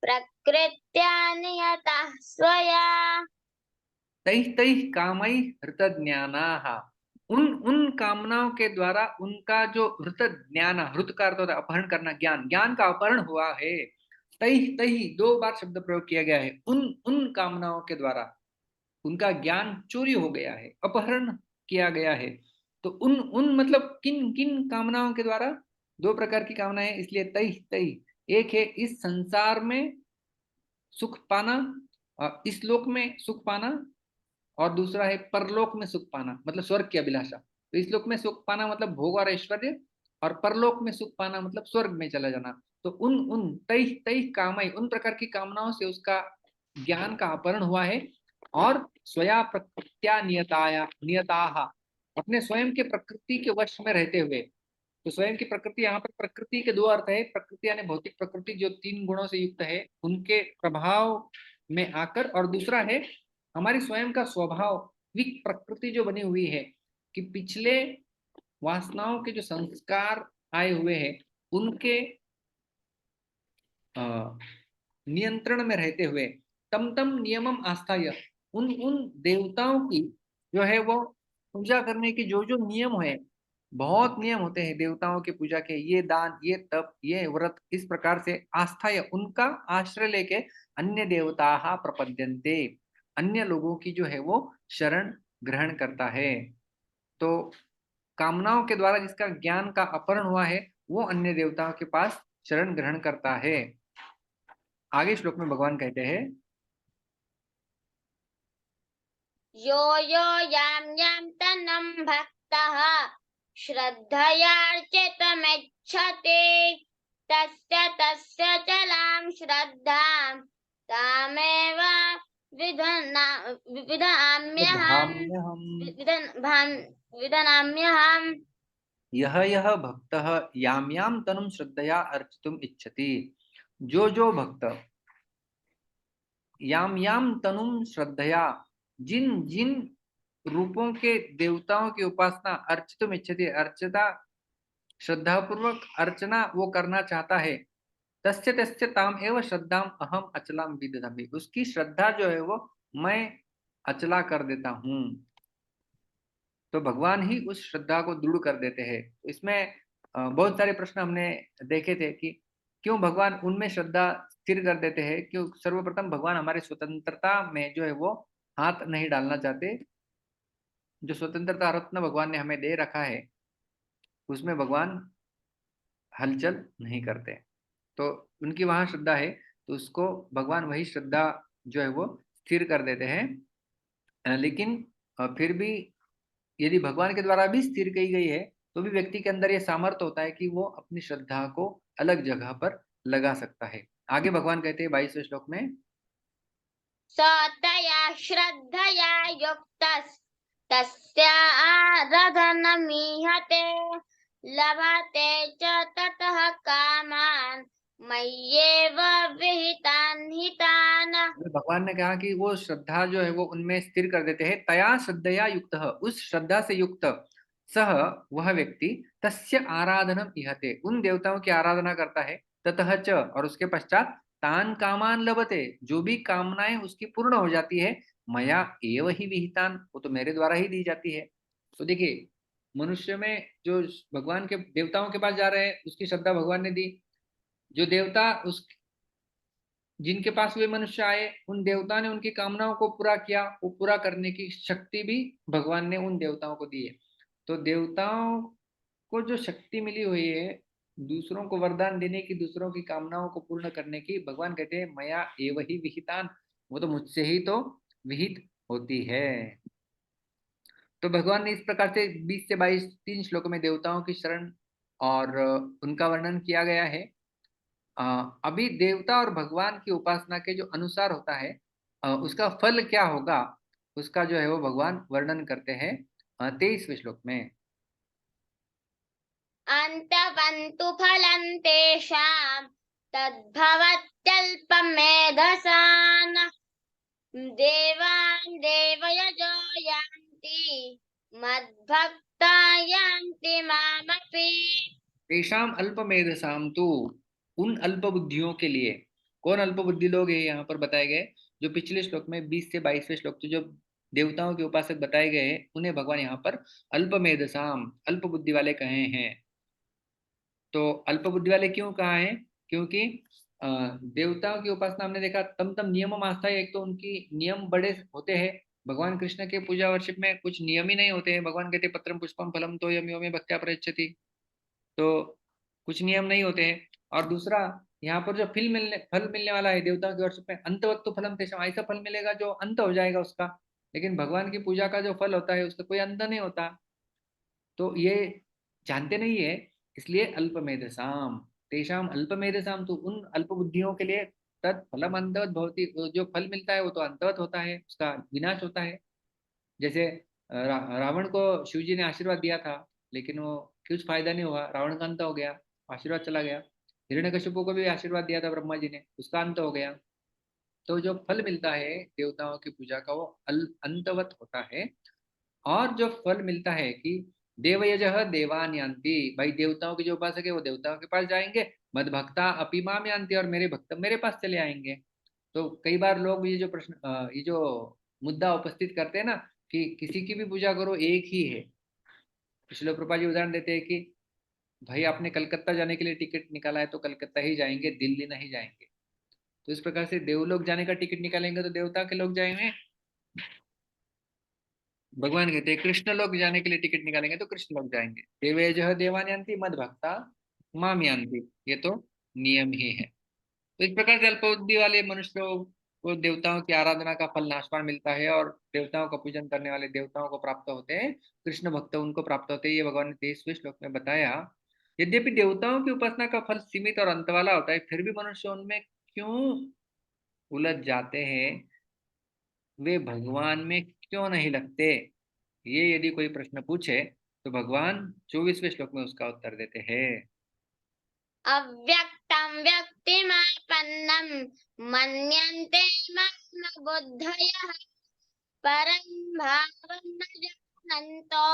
प्रकृत्या नियतः स्वया। तैः तैः कामैः हृतज्ञानाः, उन उन कामनाओं के द्वारा उनका जो हृत ज्ञान, हृत का अर्थ होता है अपहरण करना, ज्ञान, ज्ञान का अपहरण हुआ है। तैः तैः 2 बार शब्द प्रयोग किया गया है, उन उन कामनाओं के द्वारा उनका ज्ञान चोरी हो गया है, अपहरण किया गया है। तो उन उन मतलब किन किन कामनाओं के द्वारा, 2 प्रकार की कामनाएं, इसलिए तैः तैः। एक है इस संसार में सुख पाना, इस लोक में सुख पाना, और दूसरा है परलोक में सुख पाना, मतलब स्वर्ग की अभिलाषा। तो इस लोक में सुख पाना मतलब भोग और ऐश्वर्य, और परलोक में सुख पाना मतलब स्वर्ग में चला जाना। तो उन उन तैः तैः कामय, उन प्रकार की कामनाओं से उसका ज्ञान का अपहरण हुआ है। और स्वया प्रकृत्या नियताया नियताहा, अपने स्वयं के प्रकृति के वश में रहते हुए। तो स्वयं की प्रकृति, यहाँ पर प्रकृति के 2 अर्थ है। प्रकृति यानी भौतिक प्रकृति जो 3 गुणों से युक्त है, उनके प्रभाव में आकर, और दूसरा है हमारी स्वयं का स्वभाव, विक प्रकृति जो बनी हुई है, कि पिछले वासनाओं के जो संस्कार आए हुए हैं उनके नियंत्रण में रहते हुए, तम तम नियमम आस्थाय, उन उन देवताओं की जो है वो पूजा करने के जो जो नियम है, बहुत नियम होते हैं देवताओं की पूजा के, ये दान, ये तप, ये व्रत, इस प्रकार से आस्थाय उनका आश्रय लेके अन्य देवता प्रपद्यन्ते, अन्य लोगों की जो है वो शरण ग्रहण करता है। तो कामनाओं के द्वारा जिसका ज्ञान का अपहरण हुआ है, वो अन्य देवताओं के पास शरण ग्रहण करता है। आगे श्लोक में भगवान कहते हैं, यो यो यां यां तनं भक्तः श्रद्धयार्चितुमिच्छति तस्य तस्य चलां श्रद्धां तामेव विदधाम्यहम् धाम्यहम्, विदधाम्यहम्। यह भक्तः यां यां तनुं श्रद्धया अर्चितुम इच्छति, जो भक्त याम याम तनुम श्रद्धया, जिन जिन रूपों के देवताओं की उपासना अर्चितुम इच्छति, अर्चता श्रद्धा पूर्वक अर्चना वो करना चाहता है, तस्य तस्य ताम एव श्रद्धाम अहम अचलाम विदधामि, उसकी श्रद्धा जो है वो मैं अचला कर देता हूँ। तो भगवान ही उस श्रद्धा को दृढ़ कर देते हैं। इसमें बहुत सारे प्रश्न हमने देखे थे कि क्यों भगवान उनमें श्रद्धा स्थिर कर देते हैं। क्यों, सर्वप्रथम भगवान हमारे स्वतंत्रता में जो है वो हाथ नहीं डालना चाहते। जो स्वतंत्रता रत्न भगवान ने हमें दे रखा है उसमें भगवान हलचल नहीं करते। तो उनकी वहां श्रद्धा है, तो उसको भगवान वही श्रद्धा जो है वो स्थिर कर देते हैं, लेकिन फिर भी यदि भगवान के द्वारा भी स्थिर की गई है तो भी व्यक्ति के अंदर ये सामर्थ्य होता है कि वो अपनी श्रद्धा को अलग जगह पर लगा सकता है। आगे भगवान कहते हैं 22वें श्लोक में, सतया श्रद्धया युक्तस्तस्य आराधनमीहते लभते च ततः कामान् मय्येव विहितान् हितान्। भगवान ने कहा कि वो श्रद्धा जो है वो उनमें स्थिर कर देते हैं। तया श्रद्धया युक्त, उस श्रद्धा से युक्त, सह वह व्यक्ति, तस्य आराधनम इहते, उन देवताओं की आराधना करता है, ततः च और उसके पश्चात, तान कामान लभते, जो भी कामनाएं उसकी पूर्ण हो जाती है, मया एव ही विहितान, वो तो मेरे द्वारा ही दी जाती है। तो देखिए, मनुष्य में जो भगवान के देवताओं के पास जा रहे हैं उसकी श्रद्धा भगवान ने दी। जो देवता उस जिनके पास वे मनुष्य आए, उन देवता ने उनकी कामनाओं को पूरा किया, वो पूरा करने की शक्ति भी भगवान ने उन देवताओं को दी है। तो देवताओं को जो शक्ति मिली हुई है दूसरों को वरदान देने की, दूसरों की कामनाओं को पूर्ण करने की, भगवान कहते हैं मया एव ही विहितान, वो तो मुझसे ही तो विहित होती है। तो भगवान ने इस प्रकार से 20 से 22 तीन श्लोकों में देवताओं की शरण और उनका वर्णन किया गया है। अभी देवता और भगवान की उपासना के जो अनुसार होता है, उसका फल क्या होगा, उसका जो है वो भगवान वर्णन करते हैं 23वें श्लोक में। अन्तवन्तु फलं तेषां तद्भवत्यल्पमेधसान् देवान् देवयजो यान्ति मद्भक्ता यान्ति मामपि। तेषाम अल्पमेधसाम तु, उन अल्प बुद्धियों के लिए, कौन अल्प बुद्धि लोग हैं यहाँ पर बताए गए, जो पिछले श्लोक में 20 से 22वें श्लोक जो देवताओं के उपासक बताए गए हैं, उन्हें भगवान यहाँ पर अल्पमेधसाम, अल्प बुद्धि वाले कहे हैं। तो अल्प बुद्धि वाले क्यों कहा है, क्योंकि देवताओं की उपासना हमने देखा तम तम नियम आस्था है, एक तो उनकी नियम बड़े होते हैं। भगवान कृष्ण के पूजा वर्षिप में कुछ नियम ही नहीं होते हैं। भगवान कहते पत्रम पुष्पम फलम तो यम योमे भक्त्या प्रयच्छति, तो कुछ नियम नहीं होते हैं। और दूसरा, यहाँ पर जो फल मिलने वाला है देवताओं के वर्षिप में, अंतवत तो फलम तेषाम, ऐसा फल मिलेगा जो अंत हो जाएगा उसका। लेकिन भगवान की पूजा का जो फल होता है उसका कोई अंत नहीं होता। तो ये जानते नहीं है, इसलिए अल्पमेधसाम, तेषाम अल्पमेधसाम, तो उन अल्प बुद्धियों के लिए तत्फलम अंतवत भवति, जो फल मिलता है वो तो अंतवत होता है, उसका विनाश होता है। जैसे रावण को शिव जी ने आशीर्वाद दिया था, लेकिन वो कुछ फायदा नहीं हुआ, रावण का अंत हो गया, आशीर्वाद चला गया। हिरण्यकशिपु को भी आशीर्वाद दिया था ब्रह्मा जी ने, उसका अंत हो गया। तो जो फल मिलता है देवताओं की पूजा का वो अंतवत होता है। और जो फल मिलता है कि देवयजः देवान यान्ति, भाई देवताओं के जो उपासक है वो देवताओं के पास जाएंगे, मद भक्ता अपि माम यान्ति, और मेरे भक्त मेरे पास चले आएंगे। तो कई बार लोग ये जो प्रश्न ये जो मुद्दा उपस्थित करते हैं ना, कि किसी की भी पूजा करो एक ही है। श्रील प्रभुपाद जी उदाहरण देते हैं कि भाई आपने कलकत्ता जाने के लिए टिकट निकाला है तो कलकत्ता ही जाएंगे, दिल्ली नहीं जाएंगे। तो इस प्रकार से देवलोक जाने का टिकट निकालेंगे तो देवता के लोग जाएंगे। भगवान कहते हैं कृष्ण लोक जाने के लिए टिकट निकालेंगे तो कृष्ण लोक जाएंगे। देवे जो देवान यान्ति मद भक्ता माम यान्ति, ये तो नियम ही है। तो इस प्रकार से अल्पबुद्धि वाले मनुष्यों को देवताओं की आराधना का फल नाशवान मिलता है, और देवताओं का पूजन करने वाले देवताओं को प्राप्त होते हैं, कृष्ण भक्त उनको प्राप्त होते हैं। ये भगवान ने 23वें श्लोक में बताया। यद्यपि देवताओं की उपासना का फल सीमित और अंत वाला होता है, फिर भी मनुष्य उनमें क्यों उलझ जाते हैं, वे भगवान में क्यों नहीं लगते, ये यदि कोई प्रश्न पूछे तो भगवान 24वें श्लोक में उसका उत्तर देते हैं। अव्यक्तं व्यक्तिमापन्नं मन्यन्ते मम बुद्धयः परं भावं न जानन्तो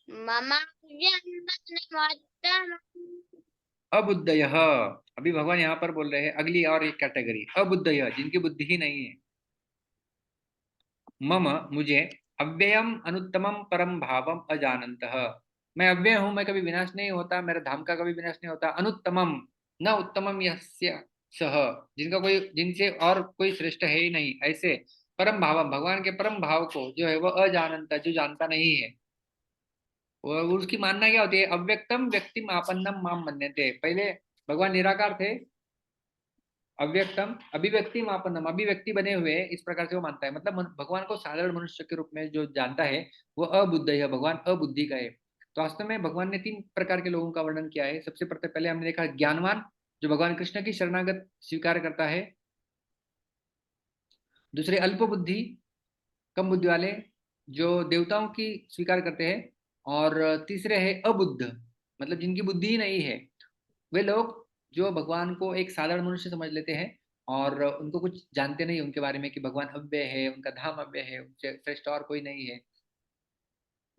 ममाव्यन्मनमोत्तमम्। अबुद्धयः, अभी भगवान यहाँ पर बोल रहे हैं अगली और एक कैटेगरी, अबुद्धयः, जिनकी बुद्धि ही नहीं है। मम, मुझे, अव्ययम अनुत्तमम परम भावम अजानन्तः, मैं अव्यय हूं, मैं कभी विनाश नहीं होता, मेरे धाम का कभी विनाश नहीं होता। अनुत्तमम, न उत्तमम यस्य सह, जिनका कोई, जिनसे और कोई श्रेष्ठ है ही नहीं, ऐसे परम भावम, भगवान के परम भाव को जो है वह अजानता, जो जानता नहीं है। और उसकी मानना क्या होती है, अव्यक्तम व्यक्तिम आपन्नम माम मन्यते। पहले भगवान निराकार थे, अव्यक्तम अभिव्यक्ति मापनम, अभिव्यक्ति बने हुए इस प्रकार से वो मानता है। मतलब भगवान को साधारण मनुष्य के रूप में जो जानता है वो अबुद्ध है, भगवान अबुद्धि का है। तो वास्तव में भगवान ने 3 प्रकार के लोगों का वर्णन किया है। सबसे पहले हमने देखा ज्ञानवान, जो भगवान कृष्ण की शरणागत स्वीकार करता है। दूसरे अल्प बुद्धि, कम बुद्धि वाले, जो देवताओं की स्वीकार करते हैं। और तीसरे है अबुद्ध, मतलब जिनकी बुद्धि ही नहीं है। वे लोग जो भगवान को एक साधारण मनुष्य समझ लेते हैं और उनको कुछ जानते नहीं उनके बारे में कि भगवान अव्यय है, उनका धाम अव्यय है, उनसे श्रेष्ठ और कोई नहीं है।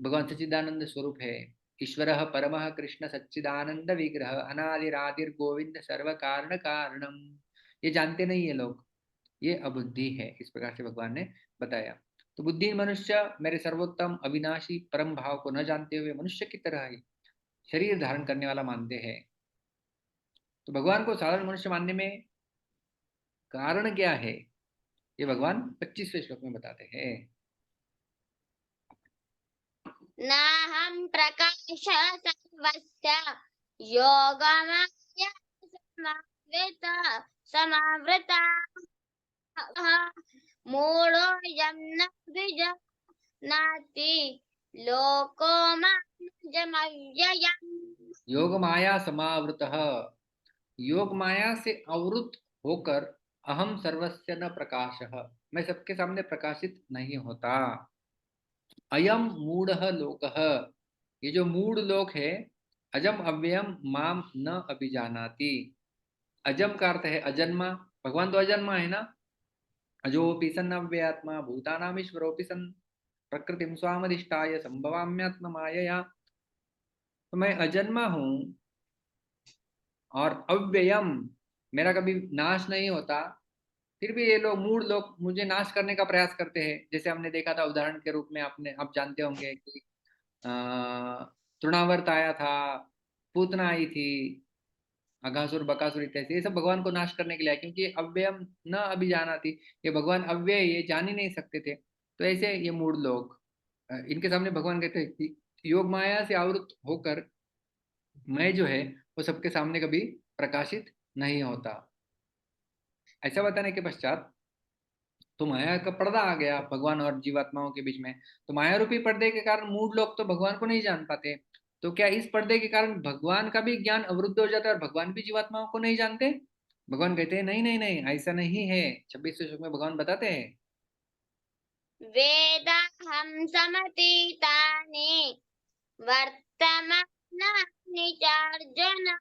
भगवान सच्चिदानंद स्वरूप है। ईश्वरः परमः कृष्ण सच्चिदानंद विग्रह अनादिरादिर गोविंद सर्व कारण कारणम। ये जानते नहीं है लोग, ये अबुद्धि है, इस प्रकार से भगवान ने बताया। तो बुद्धिहीन मनुष्य मेरे सर्वोत्तम अविनाशी परम भाव को न जानते हुए मनुष्य की तरह ही शरीर धारण करने वाला मानते हैं। तो भगवान को साधारण मनुष्य मानने में कारण क्या है, ये भगवान 25वें श्लोक में बताते हैं। नाहं प्रकाश सर्वस्य योगमाया समावृता मूढोऽयं न विजानाति लोको मायमव्ययम्। योग माया समावृतः, योग माया से आवृत होकर अहम सर्वस्य न प्रकाशः, मैं सबके सामने प्रकाशित नहीं होता। अयम मूढ़ लोकः, ये जो मूढ़ लोक है, अजम अव्ययम माम न अभिजानाति। अजम का अर्थ है अजन्मा, भगवान तो अजन्मा है ना। अजोपि सन् अव्ययात्मा भूतानाम ईश्वरोपि सन् प्रकृतिम स्वामधिष्ठाय संभवाम्यात्म मायया। तो मैं अजन्मा हूँ और अव्ययम, मेरा कभी नाश नहीं होता। फिर भी ये लोग मूढ़ लोग मुझे नाश करने का प्रयास करते हैं। जैसे हमने देखा था उदाहरण के रूप में, आप जानते होंगे कि तृणावर्त आया था, पूतना आई थी, अघासुर बकासुर इत्यादि, ये सब भगवान को नाश करने के लिए आए, क्योंकि ये अव्ययम न अभी जाना थी, ये भगवान अव्यय ये जान ही नहीं सकते थे। तो ऐसे ये मूढ़ लोग, इनके सामने भगवान कहते हैं कि योग माया से आवृत होकर मैं जो है वो सबके सामने कभी प्रकाशित नहीं होता। ऐसा बताने के पश्चात तो माया का पर्दा आ गया भगवान और जीवात्माओं के बीच में। तो माया रूपी पर्दे के कारण मूढ़ लोग तो भगवान को नहीं जान पाते। तो क्या इस पर्दे के कारण भगवान का भी ज्ञान अवरुद्ध हो जाता है और भगवान भी जीवात्माओं को नहीं जानते? भगवान कहते हैं नहीं नहीं नहीं, ऐसा नहीं है। 26वें श्लोक में भगवान बताते हैं, वेदाहं समतीतानि वर्तमानानि चार्जुन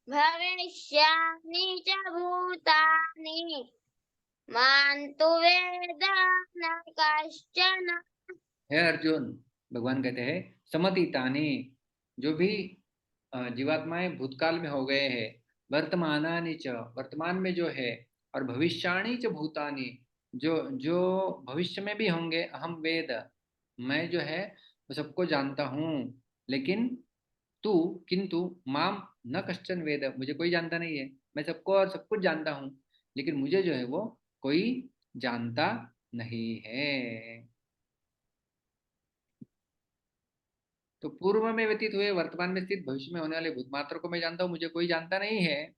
भविष्यानि च भूतानि मां तु वेद न कश्चन। हे अर्जुन, भगवान कहते हैं समतीतानि, जो भी जीवात्माएं भूतकाल में हो गए हैं, वर्तमानानि च, वर्तमान में जो है, और भविष्याणि च भूतानि, जो जो भविष्य में भी होंगे, अहम वेद, मैं जो है वो सबको जानता हूँ। लेकिन तू, किंतु माम न कश्चन वेद, मुझे कोई जानता नहीं है। मैं सबको और सब कुछ जानता हूँ, लेकिन मुझे जो है वो कोई जानता नहीं है। तो पूर्व में व्यतीत हुए, वर्तमान में स्थित, भविष्य में होने वाले भूत मात्र को मैं जानता हूँ, मुझे कोई जानता नहीं है।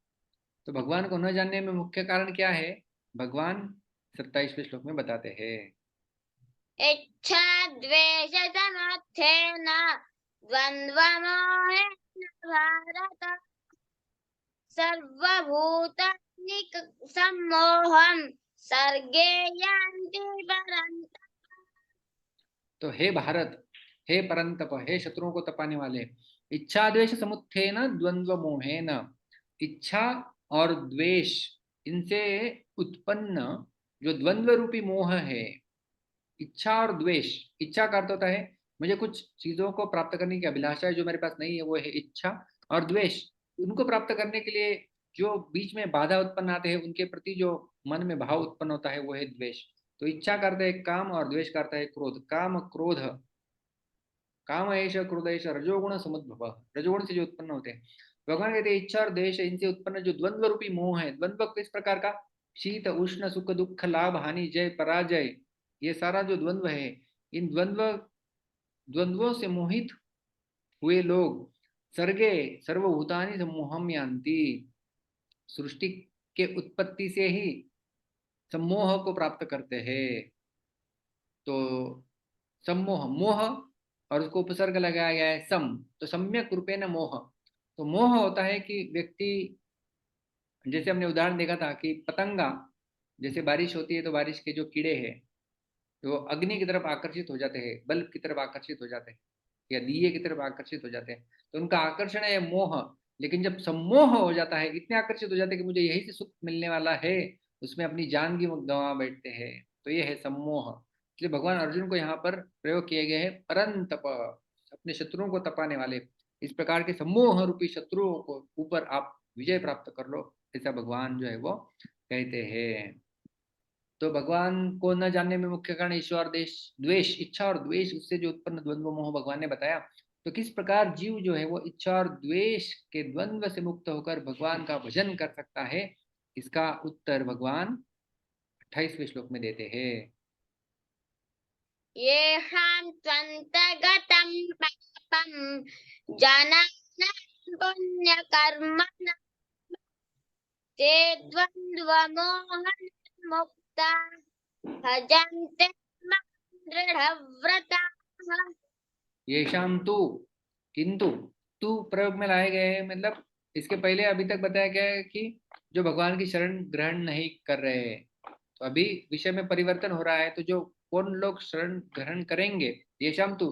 तो भगवान को न जानने में मुख्य कारण क्या है, भगवान 27वें श्लोक में बताते हैं। इच्छा द्वेष समर्थेन द्वन्द्वमोहेन भारत सर्वभूतानि सम्मोहं सर्गे यान्ति परन्तप। तो हे भारत, हे परंतप, हे शत्रुओं को तपाने वाले, इच्छा द्वेष समुत्थेन द्वंद्व मोहेन, इच्छा और द्वेष, इनसे उत्पन्न जो द्वंद्व रूपी मोह है। इच्छा और द्वेष, इच्छा का अर्थ होता है मुझे कुछ चीजों को प्राप्त करने की अभिलाषा है जो मेरे पास नहीं है, वो है इच्छा। और द्वेष, उनको प्राप्त करने के लिए जो बीच में बाधा उत्पन्न आते हैं, उनके प्रति जो मन में भाव उत्पन्न होता है वो है द्वेष। तो इच्छा करता है काम और द्वेष करता है क्रोध। काम क्रोध, काम ऐश क्रोध ऐश रजोगुण समुद्भव, रजोगुण से जो उत्पन्न होते हैं। भगवान कहते हैं इच्छा और द्वेष, इनसे उत्पन्न जो द्वंद्व रूपी मोह है, द्वंद्व किस प्रकार का, शीत उष्ण सुख दुख लाभ हानि जय पराजय, ये सारा जो द्वंद्व है, इन द्वंद्वों से मोहित हुए लोग सर्गे सर्वभूतानि सम्मोहम यान्ति, सृष्टि के उत्पत्ति से ही सम्मोह को प्राप्त करते हैं। तो सम्मोह, मोह, और उसको उपसर्ग लगाया गया है सम, तो सम्यक रूपेण मोह। तो मोह होता है कि व्यक्ति, जैसे हमने उदाहरण देखा था कि पतंगा, जैसे बारिश होती है तो बारिश के जो कीड़े हैं तो अग्नि की तरफ आकर्षित हो जाते हैं, बल्ब की तरफ आकर्षित हो जाते हैं, या दिए की तरफ आकर्षित हो जाते हैं, तो उनका आकर्षण है मोह। लेकिन जब सम्मोह हो जाता है, इतने आकर्षित हो जाते हैं कि मुझे यही से सुख मिलने वाला है, उसमें अपनी जान की गंवा बैठते हैं, तो ये है सम्मोह। इसलिए भगवान अर्जुन को यहाँ पर प्रयोग किए गए हैं परंतप, अपने शत्रुओं को तपाने वाले। इस प्रकार के सम्मोह रूपी शत्रुओं को ऊपर आप विजय प्राप्त कर लो, ऐसा भगवान जो है वो कहते हैं। तो भगवान को न जानने में मुख्य कारण ईश्वर देश द्वेष, इच्छा और द्वेष, उससे जो उत्पन्न द्वंद्व मोह भगवान ने बताया। तो किस प्रकार जीव जो है वो इच्छा और द्वेष के द्वंद्व से मुक्त होकर भगवान का भजन कर सकता है, इसका उत्तर भगवान 28वें श्लोक में देते हैं। येषां त्वन्तगतं पापं जनानां पुण्यकर्मणः ते द्वन्द्वमोहनिर्मुक्ताः भजन्ते मां दृढव्रताः। येषाम तू, किंतु, तू प्रयोग में लाए गए हैं, मतलब इसके पहले अभी तक बताया गया है कि जो भगवान की शरण ग्रहण नहीं कर रहे हैं, तो अभी विषय में परिवर्तन हो रहा है। तो जो कौन लोग शरण ग्रहण करेंगे, येषाम तू,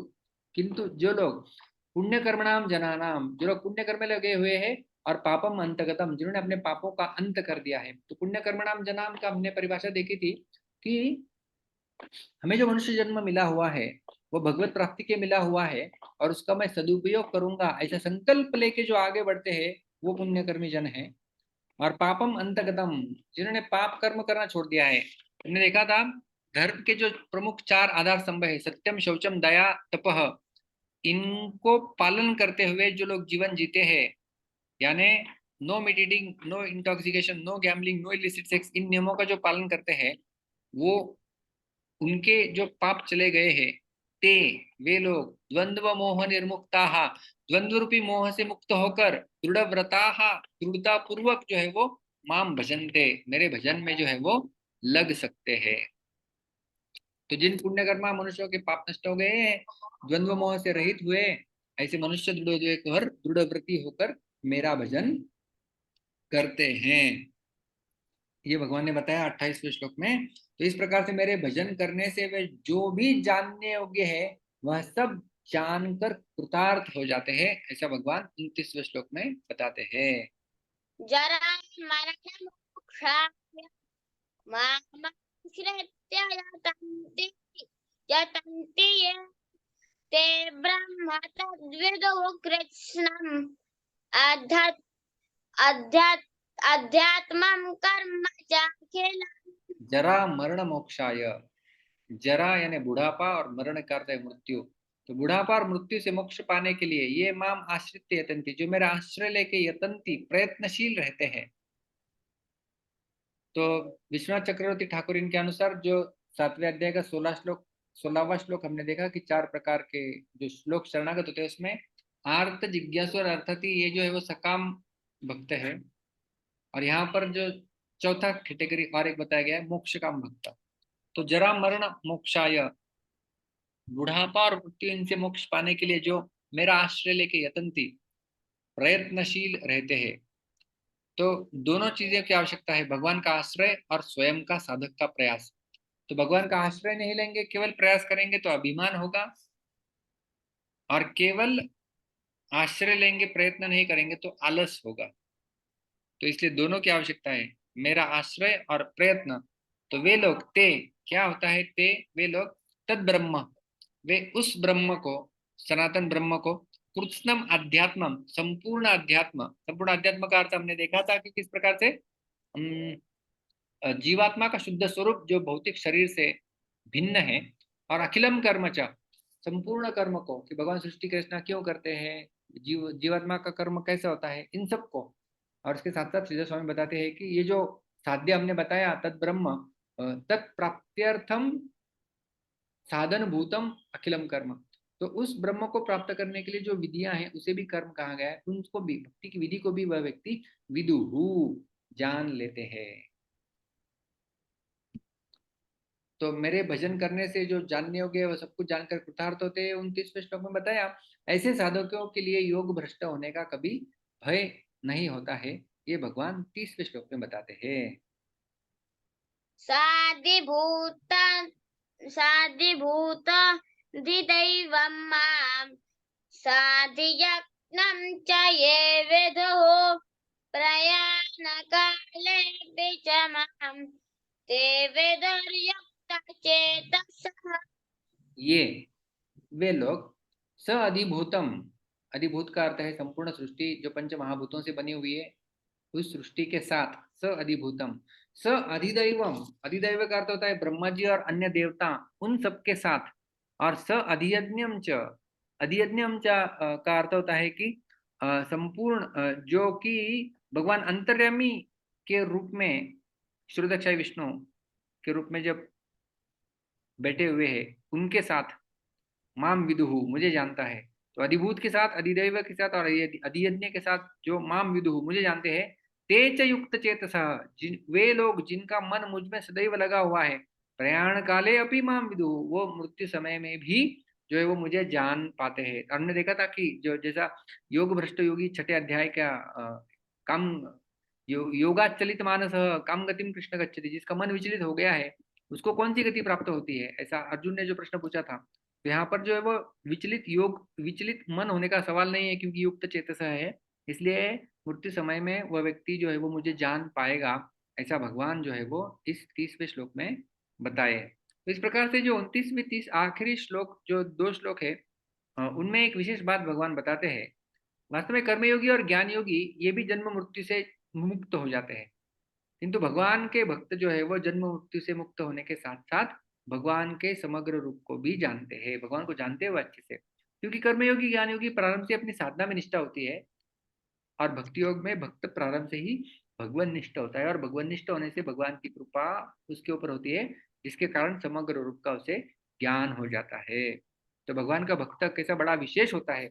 किंतु जो लोग पुण्य कर्मणाम जनानाम, जो लोग पुण्य कर्म में लगे हुए हैं, और पापम अंतगतम, जिन्होंने अपने पापों का अंत कर दिया है। तो पुण्य कर्मणाम जनाम का हमने परिभाषा देखी थी कि हमें जो मनुष्य जन्म मिला हुआ है वो भगवत प्राप्ति के मिला हुआ है, और उसका मैं सदुपयोग करूंगा ऐसा संकल्प लेके जो आगे बढ़ते हैं वो पुण्यकर्मी जन है। और पापम अंतगतम, जिन्होंने पाप कर्म करना छोड़ दिया है। हमने देखा था धर्म के जो प्रमुख 4 आधार स्तंभ है, सत्यम, शौचम, दया, तपह, इनको पालन करते हुए जो लोग जीवन जीते हैं, यानी no meat eating, no intoxication, no gambling, no illicit sex, इन नियमों का जो पालन करते हैं, वो उनके जो पाप चले गए हैं, ते, वे लोग द्वंद्व मोह निर्मुक्ता, द्वंद्व रूपी मोह से मुक्त होकर दृढ़ व्रता, दृढ़ता पूर्वक जो है वो माम भजनते, मेरे भजन में जो है वो लग सकते हैं। तो जिन पुण्यकर्मा मनुष्यों के पाप नष्ट हो गए हैं, द्वंद्व मोह से रहित हुए, ऐसे मनुष्य दृढ़ व्रती होकर मेरा भजन करते हैं। ये भगवान ने बताया 28वें श्लोक में। तो इस प्रकार से मेरे भजन करने से वे जो भी जानने योग्य है वह सब जानकर कृतार्थ हो जाते हैं, ऐसा भगवान 29वें श्लोक में बताते हैं। जरा मरण मोक्षाय मामश्रित्य यतन्ति ये ते ब्रह्म तद्विदो कृत्स्नम् अध्यात् अध्यात् अध्यात्मं कर्म चाखिलम्। जरा मरण मोक्षाय, जरा यानी बुढ़ापा और मरण का अर्थ है मृत्यु। तो बुढ़ापा और मृत्यु से मोक्ष पाने के लिए ये माम आश्रित यतंती, जो मेरा आश्रय लेके यतंती प्रयत्नशील रहते हैं। तो विश्वनाथ चक्रवर्ती ठाकुर इनके अनुसार जो 7वें अध्याय का 16वां श्लोक हमने देखा कि 4 प्रकार के जो श्लोक शरणागत होते हैं, उसमें आर्त, जिज्ञासु और अर्थाती, ये जो है वो सकाम भक्त है। और यहाँ पर जो चौथा कैटेगरी और एक बताया गया है मोक्ष काम भक्त। तो जरा मरण मोक्षाय, बुढ़ापा और मृत्यु, इनसे मोक्ष पाने के लिए जो मेरा आश्रय लेके यतंती प्रयत्नशील रहते हैं। तो दोनों चीजें की आवश्यकता है, भगवान का आश्रय और स्वयं का साधक का प्रयास। तो भगवान का आश्रय नहीं लेंगे, केवल प्रयास करेंगे तो अभिमान होगा, और केवल आश्रय लेंगे प्रयत्न नहीं करेंगे तो आलस होगा। तो इसलिए दोनों की आवश्यकता है, मेरा आश्रय और प्रयत्न। तो वे लोग, ते क्या होता है, ते वे लोग तद ब्रह्म, वे उस ब्रह्म को, सनातन ब्रह्म को, कृत्स्नम अध्यात्मम, संपूर्ण अध्यात्म, संपूर्ण अध्यात्म का अर्थ हमने देखा था कि किस प्रकार से जीवात्मा का शुद्ध स्वरूप जो भौतिक शरीर से भिन्न है, और अखिलम कर्म च, संपूर्ण कर्म को, कि भगवान सृष्टि की रचना क्यों करते हैं, जीवात्मा का कर्म कैसे होता है, इन सब को। और इसके साथ साथ श्रीधर स्वामी बताते हैं कि ये जो साध्य हमने बताया तद ब्रह्म तत्प्राप्त्यर्थम साधन भूतम अखिलम कर्म, तो उस ब्रह्म को प्राप्त करने के लिए जो विधियां हैं उसे भी कर्म कहा गया है, उनको भी, भक्ति की विधि को भी वह व्यक्ति विदुहु, जान लेते हैं। तो मेरे भजन करने से जो जानने योग्य है वो सब कुछ जानकर कृतार्थ होते हैं। 29वें श्लोक में बताया ऐसे साधकों के लिए योग भ्रष्ट होने का कभी भय नहीं होता है। ये भगवान 30वें श्लोक में बताते हैं। साधिभूत साधिभूत धिदैवं मां साधियज्ञं च ये विदुः प्रयाणकाले च मां ते विदुर्युक्तचेतसः। ये वे लोग स अधिभूतम, अधिभूत का अर्थ है संपूर्ण सृष्टि जो पंच महाभूतों से बनी हुई है, उस सृष्टि के साथ स अधिभूतम, स अधिदैवम, अधिदैव का अर्थ होता है ब्रह्मा जी और अन्य देवता, उन सबके साथ, और स अधियज्ञम च, अधियज्ञम च का अर्थ होता है कि संपूर्ण जो कि भगवान अंतर्यामी के रूप में श्रीदक्षाई विष्णु के रूप में जब बैठे हुए हैं उनके साथ माम विदुहु मुझे जानता है। तो अधिभूत के साथ, अधिदैव के साथ और अधियज्ञ के साथ जो माम विदुहु मुझे जानते हैं, तेज युक्त चेतसः, जिन वे लोग जिनका मन मुझ में सदैव लगा हुआ है, प्रयाण काले अपि माम विदुहु, वो मृत्यु समय में भी जो है वो मुझे जान पाते हैं। हमने देखा था कि जो जैसा योग भ्रष्ट योगी छठे अध्याय का काम योगाचलित मानस काम गतिम कृष्ण गच्छति, जिसका मन विचलित हो गया है उसको कौन सी गति प्राप्त होती है, ऐसा अर्जुन ने जो प्रश्न पूछा था। तो यहाँ पर जो है वो विचलित मन होने का सवाल नहीं है, क्योंकि युक्त चेतस है, इसलिए मृत्यु समय में वह व्यक्ति जो है वो मुझे जान पाएगा, ऐसा भगवान जो है वो इस 30वें श्लोक में बताए। तो इस प्रकार से जो 29 में 30 आखिरी श्लोक जो 2 श्लोक है उनमें एक विशेष बात भगवान बताते हैं। वास्तव में कर्मयोगी और ज्ञान योगी ये भी जन्म मृत्यु से मुक्त हो जाते हैं, किंतु भगवान के भक्त जो है वो जन्म मृत्यु से मुक्त होने के साथ साथ भगवान के समग्र रूप को भी जानते हैं, भगवान को जानते हैं वो अच्छे से, क्योंकि कर्मयोगी ज्ञान योगी प्रारंभ से अपनी साधना में निष्ठा होती है, और भक्ति योग में भक्त प्रारंभ से ही भगवान निष्ठ होता है, और भगवान निष्ठ होने से भगवान की कृपा उसके ऊपर होती है, जिसके कारण समग्र रूप का उसे ज्ञान हो जाता है। तो भगवान का भक्त कैसा बड़ा विशेष होता है,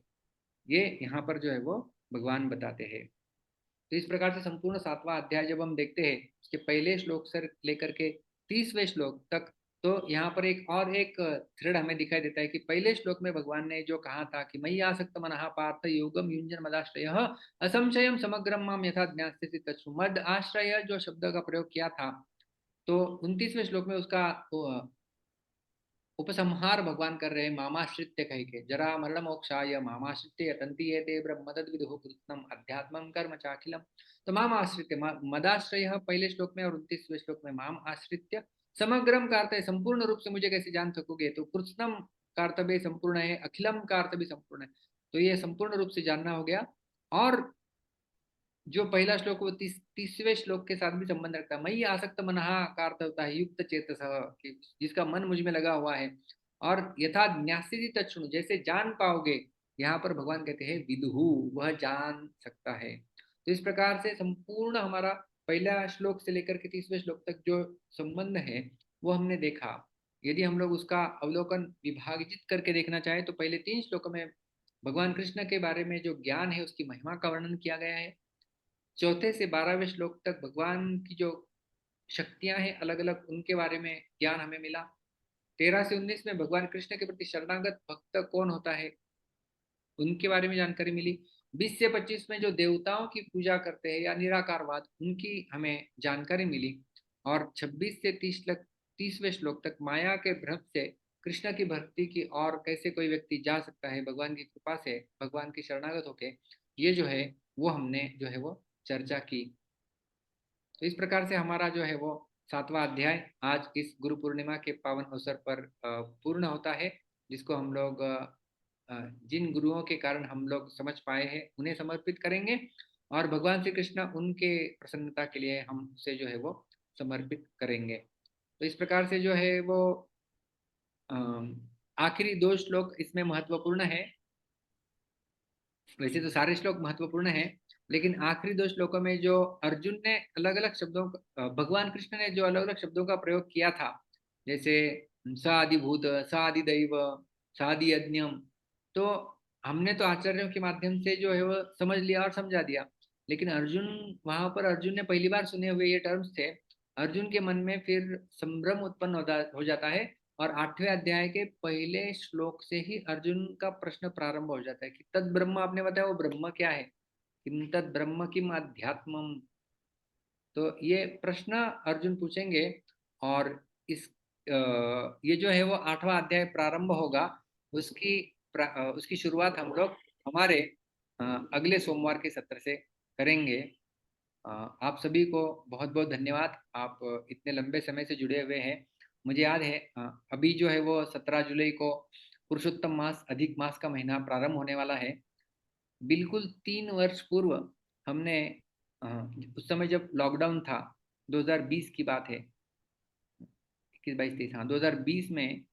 ये यहाँ पर जो है वो भगवान बताते हैं। तो इस प्रकार से संपूर्ण 7वां अध्याय जब हम देखते हैं उसके पहले श्लोक से लेकर के 30वें श्लोक तक, तो यहाँ पर एक थ्रेड हमें दिखाई देता है कि पहले श्लोक में भगवान ने जो कहा था कि मयि आसक्त मनः पार्थ योगम युञ्जन मदाश्रयः असंशयम समग्रम माम यथा ज्ञास्यसि तच्छु, मद आश्रय जो शब्द का प्रयोग किया था, तो 29वें श्लोक में उसका उपसंहार भगवान कर रहे हैं मामाश्रित्य कह के, जरा मरण मोक्षाय मामाश्रित्य यतन्ति ये ते ब्रह्म तद्विदुः कृत्स्नम् अध्यात्मं कर्म चाखिलम। तो माम आश्रित्य, मदाश्रय पहले श्लोक में, और 29वें श्लोक में माम आश्रित्य, समग्रम का अर्थ है संपूर्ण रूप से मुझे कैसे जान सकोगे, तो कृत्स्नम का अर्थ भी संपूर्ण है, अखिलम का अर्थ भी संपूर्ण है, तो ये संपूर्ण रूप से जानना हो गया। और जो पहला श्लोक वो 30वें श्लोक के साथ भी संबंध रखता है, मई आसक्त मनः का अर्थ होता है युक्त चेतस, जिसका मन मुझ में लगा हुआ है, और यथा ज्ञास्यसि तच्छृणु, जैसे जान पाओगे, यहाँ पर भगवान कहते हैं विदुहु, वह जान सकता है। तो इस प्रकार से संपूर्ण हमारा पहला श्लोक से लेकर के 30वें श्लोक तक जो संबंध है वो हमने देखा। यदि हम लोग उसका अवलोकन विभाजित करके देखना चाहें तो पहले 3 श्लोकों में भगवान कृष्ण के बारे में जो ज्ञान है उसकी महिमा का वर्णन किया गया है। चौथे से 12वें श्लोक तक भगवान की जो शक्तियां हैं अलग अलग, उनके बारे में ज्ञान हमें मिला। 13 से 19 में भगवान कृष्ण के प्रति शरणागत भक्त कौन होता है उनके बारे में जानकारी मिली। 20 से 25 में जो देवताओं की पूजा करते हैं या निराकारवाद, उनकी हमें जानकारी मिली। और 26 से 30वें श्लोक तक माया के भ्रम से कृष्ण की भक्ति की और कैसे कोई व्यक्ति जा सकता है भगवान की कृपा से, भगवान की शरणागत होके, ये जो है वो हमने जो है वो चर्चा की। तो इस प्रकार से हमारा जो है वो 7वां अध्याय आज इस गुरु पूर्णिमा के पावन अवसर पर पूर्ण होता है, जिसको हम लोग जिन गुरुओं के कारण हम लोग समझ पाए हैं उन्हें समर्पित करेंगे, और भगवान श्री कृष्ण उनके प्रसन्नता के लिए हम उसे जो है वो समर्पित करेंगे। तो इस प्रकार से जो है वो आखिरी 2 श्लोक इसमें महत्वपूर्ण है। वैसे तो सारे श्लोक महत्वपूर्ण है, लेकिन आखिरी 2 श्लोकों में जो अर्जुन ने अलग अलग शब्दों भगवान कृष्ण ने जो अलग अलग शब्दों का प्रयोग किया था, जैसे सादिभूत, सादिदैव, सादि यज्ञम, तो हमने तो आचार्यों के माध्यम से जो है वो समझ लिया और समझा दिया, लेकिन अर्जुन, वहां पर अर्जुन ने पहली बार सुने हुए ये टर्म्स थे। अर्जुन के मन में फिर संभ्रम उत्पन्न हो जाता है, और 8वें अध्याय के पहले श्लोक से ही अर्जुन का प्रश्न प्रारंभ हो जाता है कि तद ब्रह्म, आपने बताया वो ब्रह्म क्या है, किम तद ब्रह्म किम अध्यात्मम। तो ये प्रश्न अर्जुन पूछेंगे, और इस ये जो है वो 8वां अध्याय प्रारंभ होगा। उसकी शुरुआत हम लोग हमारे अ, अगले सोमवार के सत्र से करेंगे। आप सभी को बहुत बहुत धन्यवाद, आप इतने लंबे समय से जुड़े हुए हैं। मुझे याद है अभी जो है वो 17 जुलाई को पुरुषोत्तम मास, अधिक मास का महीना प्रारंभ होने वाला है। बिल्कुल 3 वर्ष पूर्व हमने अ, उस समय जब लॉकडाउन था, 2020 की बात है, 21, 22, 23, हाँ 2020 में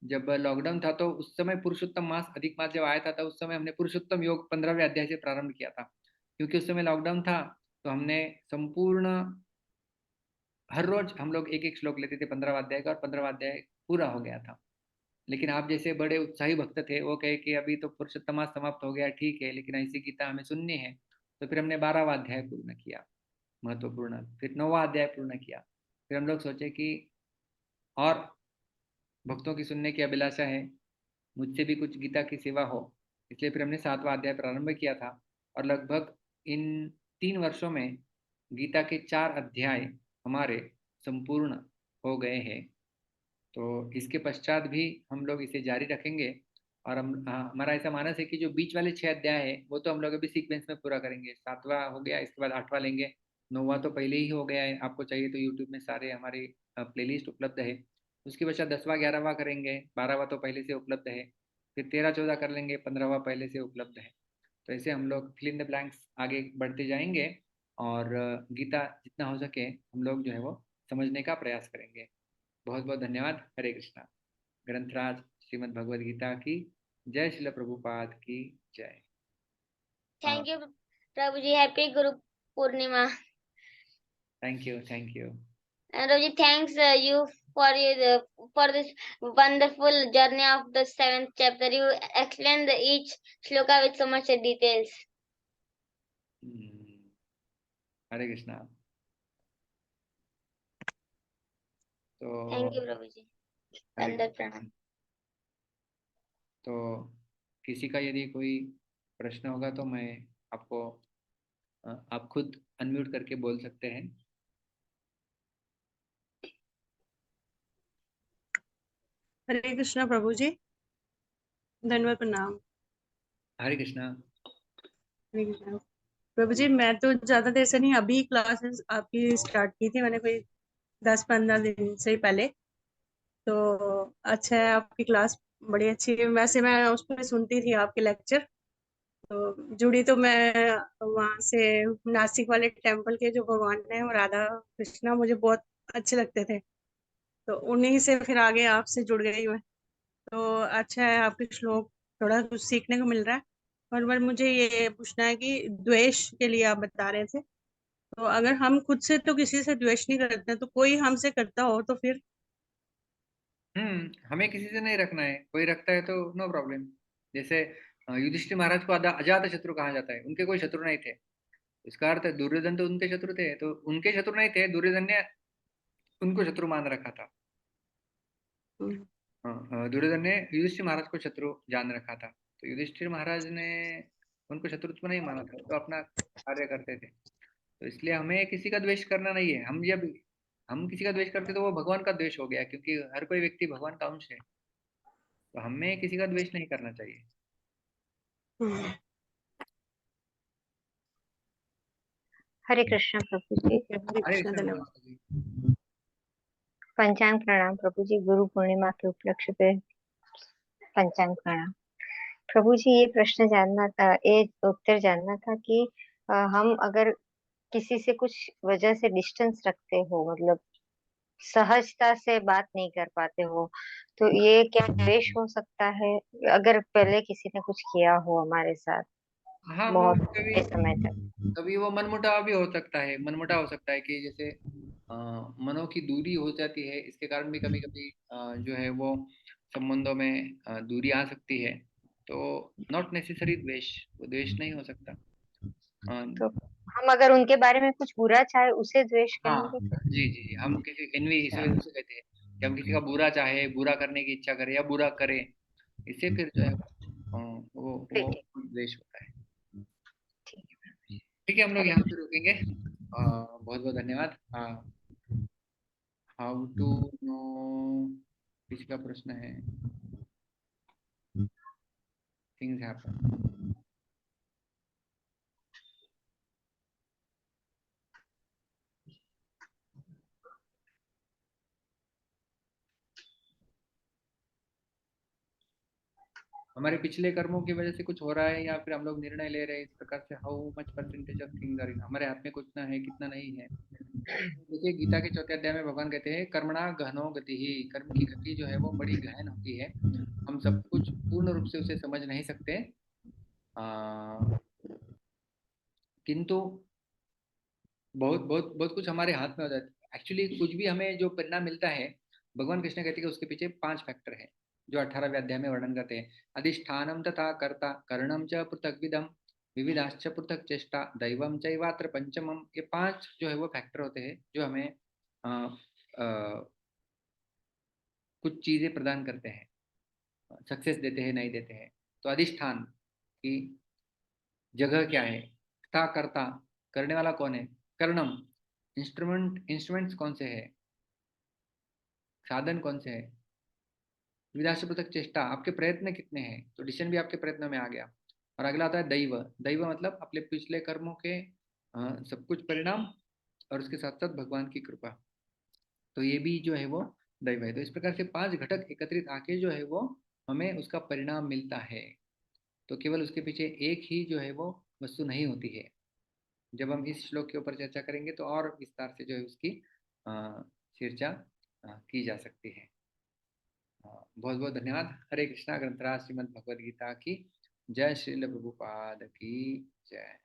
जब लॉकडाउन था, तो उस समय पुरुषोत्तम मास, अधिक मास जब आया था उस समय हमने पुरुषोत्तम योग 15वें अध्याय से प्रारंभ किया था। क्योंकि उस समय लॉकडाउन था, तो हमने संपूर्ण हर रोज हम लोग एक एक श्लोक लेते थे 15वां अध्याय का, और 15वां अध्याय पूरा हो गया था। लेकिन आप जैसे बड़े उत्साही भक्त थे, वो कहे कि अभी तो पुरुषोत्तम मास समाप्त हो गया, ठीक है, लेकिन ऐसी गीता हमें सुननी है। तो फिर हमने 12वां अध्याय पूर्ण किया, महत्वपूर्ण, फिर 9वां अध्याय पूर्ण किया। फिर हम लोग सोचे कि और भक्तों की सुनने की अभिलाषा है, मुझसे भी कुछ गीता की सेवा हो, इसलिए फिर हमने 7वां अध्याय प्रारंभ किया था। और लगभग इन 3 वर्षों में गीता के 4 अध्याय हमारे संपूर्ण हो गए हैं। तो इसके पश्चात भी हम लोग इसे जारी रखेंगे। और हमारा ऐसा मानस है कि जो बीच वाले 6 अध्याय है वो तो हम लोग अभी सीक्वेंस में पूरा करेंगे। 7वां हो गया, इसके बाद 8वां लेंगे, 9वां तो पहले ही हो गया है। आपको चाहिए तो यूट्यूब में सारे हमारे प्लेलिस्ट उपलब्ध है। उसके पश्चात 10वां 11वां करेंगे, 12वां तो पहले से उपलब्ध है, फिर 13 14 कर लेंगे, 15वां पहले से उपलब्ध है। तो ऐसे हम लोग फिल इन द ब्लैंक्स आगे बढ़ते जाएंगे, और गीता जितना हो सके हम लोग जो है वो समझने का प्रयास करेंगे। बहुत बहुत धन्यवाद। हरे कृष्णा। ग्रंथराज श्रीमद् भगवद गीता की जय। श्रील प्रभुपाद की जय। Thank you Prabhu ji, happy Guru Purnima. Thank you, thank you. And Ravi, thanks you for this wonderful journey of the 7th chapter. You explained each shloka with so much details. Hare Krishna. Thank you तो प्रभु जी, हरे दंडवत प्रणाम। तो किसी का यदि कोई प्रश्न होगा तो मैं आपको, आप खुद अनम्यूट करके बोल सकते हैं। हरे कृष्णा प्रभु जी, धन्यवाद, प्रणाम। हरे कृष्णा। हरे कृष्णा प्रभु जी, मैं तो ज्यादा देर से नहीं, अभी क्लासेस आपकी स्टार्ट की थी मैंने, कोई 10-15 दिन से ही पहले। तो अच्छा है, आपकी क्लास बड़ी अच्छी है। वैसे मैं उसमें सुनती थी आपके लेक्चर, तो जुड़ी तो मैं वहाँ से, नासिक वाले टेम्पल के जो भगवान है वो राधा कृष्णा मुझे बहुत अच्छे लगते थे, तो उन्हीं से फिर आगे आपसे जुड़ गई मैं। तो अच्छा है, आपके श्लोक थोड़ा कुछ सीखने को मिल रहा है। और मुझे ये पूछना है कि द्वेष के लिए आप बता रहे थे, तो अगर हम खुद से तो किसी से द्वेष नहीं करते, तो कोई हमसे करता हो तो फिर? हमें किसी से नहीं रखना है, कोई रखता है तो नो प्रॉब्लम। जैसे युधिष्ठिर महाराज को अजात शत्रु कहा जाता है, उनके कोई शत्रु नहीं थे। इसका अर्थ है दुर्योधन तो उनके शत्रु थे, तो उनके शत्रु नहीं थे, दुर्योधन ने उनको शत्रु मान रखा था। हम्म, दुर्योधन ने युधिष्ठिर महाराज को शत्रु जान रखा था, तो युधिष्ठिर महाराज ने उनको शत्रुत्व नहीं माना था, तो अपना कार्य करते थे। तो इसलिए हमें किसी का द्वेष करना नहीं है। हम जब हम किसी का द्वेष करते तो वो भगवान का द्वेष हो गया, क्योंकि हर कोई व्यक्ति भगवान का अंश है। तो हमें किसी का द्वेष नहीं करना चाहिए। हम्म, हरे कृष्ण प्रभु जी। ठीक है, हरे हरे कृष्ण, कृष्ण धन्यवाद। माता जी। पंचांग प्रणाम प्रभु जी, गुरु पूर्णिमा के उपलक्ष्य पे पंचांग प्रणाम। प्रभु जी, ये प्रश्न जानना था, ये उत्तर जानना था कि हम अगर किसी से कुछ वजह से डिस्टेंस रखते हो, मतलब सहजता से बात नहीं कर पाते हो, तो ये क्या द्वेष हो सकता है? अगर पहले किसी ने कुछ किया हो हमारे साथ हाँ, वो बहुत कभी लंबे समय तक। कभी वो मनमुटाव भी हो सकता है। मनमुटाव हो सकता है कि जैसे मनों की दूरी हो जाती है, इसके कारण भी कभी कभी जो है वो संबंधों में दूरी आ सकती है। तो नॉट नेसेसरी द्वेष, वो द्वेष नहीं हो सकता। तो हम अगर उनके बारे में कुछ बुरा चाहे उसे द्वेष हाँ कहेंगे तो? जी जी, हम किसी एनवी इस अच्छा, वजह से कहते हैं कि हम किसी का बुरा चाहे, बुरा करने की इच्छा करें या बुरा करें, इससे फिर जो है फिर वो ठीक द्वेष होता है। ठीक है। ठीक है, हम लोग हरे यहाँ पे रुकेंगे। बहुत बहुत धन्यवाद। हाउ टू नो, किसी का प्रश्न है? Things happen. हमारे पिछले कर्मों की वजह से कुछ हो रहा है या फिर हम लोग निर्णय ले रहे हैं इस प्रकार से, how much percentage of things are in, हमारे हाथ में कितना है कितना नहीं है। देखिए गीता के चौथे अध्याय में भगवान कहते हैं कर्मणा गहनो गति ही, कर्म की गति जो है वो बड़ी गहन होती है, हम सब कुछ पूर्ण रूप से उसे समझ नहीं सकते। किंतु बहुत बहुत बहुत कुछ हमारे हाथ में हो जाता है। एक्चुअली कुछ भी हमें जो परिणाम मिलता है, भगवान कृष्ण कहते हैं कि उसके पीछे 5 फैक्टर है जो 18वें अध्याय में वर्णन करते हैं। अधिष्ठानम तथा कर्ता करणम च पृथक विदम विविधाश्च पृथक चेष्टा दैवम चैवात्र पंचमम, ये 5 जो है वो फैक्टर होते हैं जो हमें अ, अ, कुछ चीजें प्रदान करते हैं, सक्सेस देते हैं नहीं देते हैं। तो अधिष्ठान की जगह क्या है, था करता, करने वाला कौन है, कर्णम, इंस्ट्रूमेंट्स कौन से है, साधन कौन से है, विविधाश्च पृथक चेष्टा, आपके प्रयत्न कितने हैं, तो डिसीजन भी आपके प्रयत्न में आ गया। और अगला आता है दैव, दैव मतलब अपने पिछले कर्मों के सब कुछ परिणाम और उसके साथ साथ भगवान की कृपा, तो ये भी जो है वो दैव है। तो इस प्रकार से 5 घटक एकत्रित आके जो है वो हमें उसका परिणाम मिलता है। तो केवल उसके पीछे एक ही जो है वो वस्तु नहीं होती है। जब हम इस श्लोक के ऊपर चर्चा करेंगे तो और विस्तार से जो है उसकी चर्चा की जा सकती है। बहुत बहुत धन्यवाद। हरे कृष्णा। ग्रंथराज श्रीमद् भगवद गीता की जय। श्रील प्रभुपाद की जय।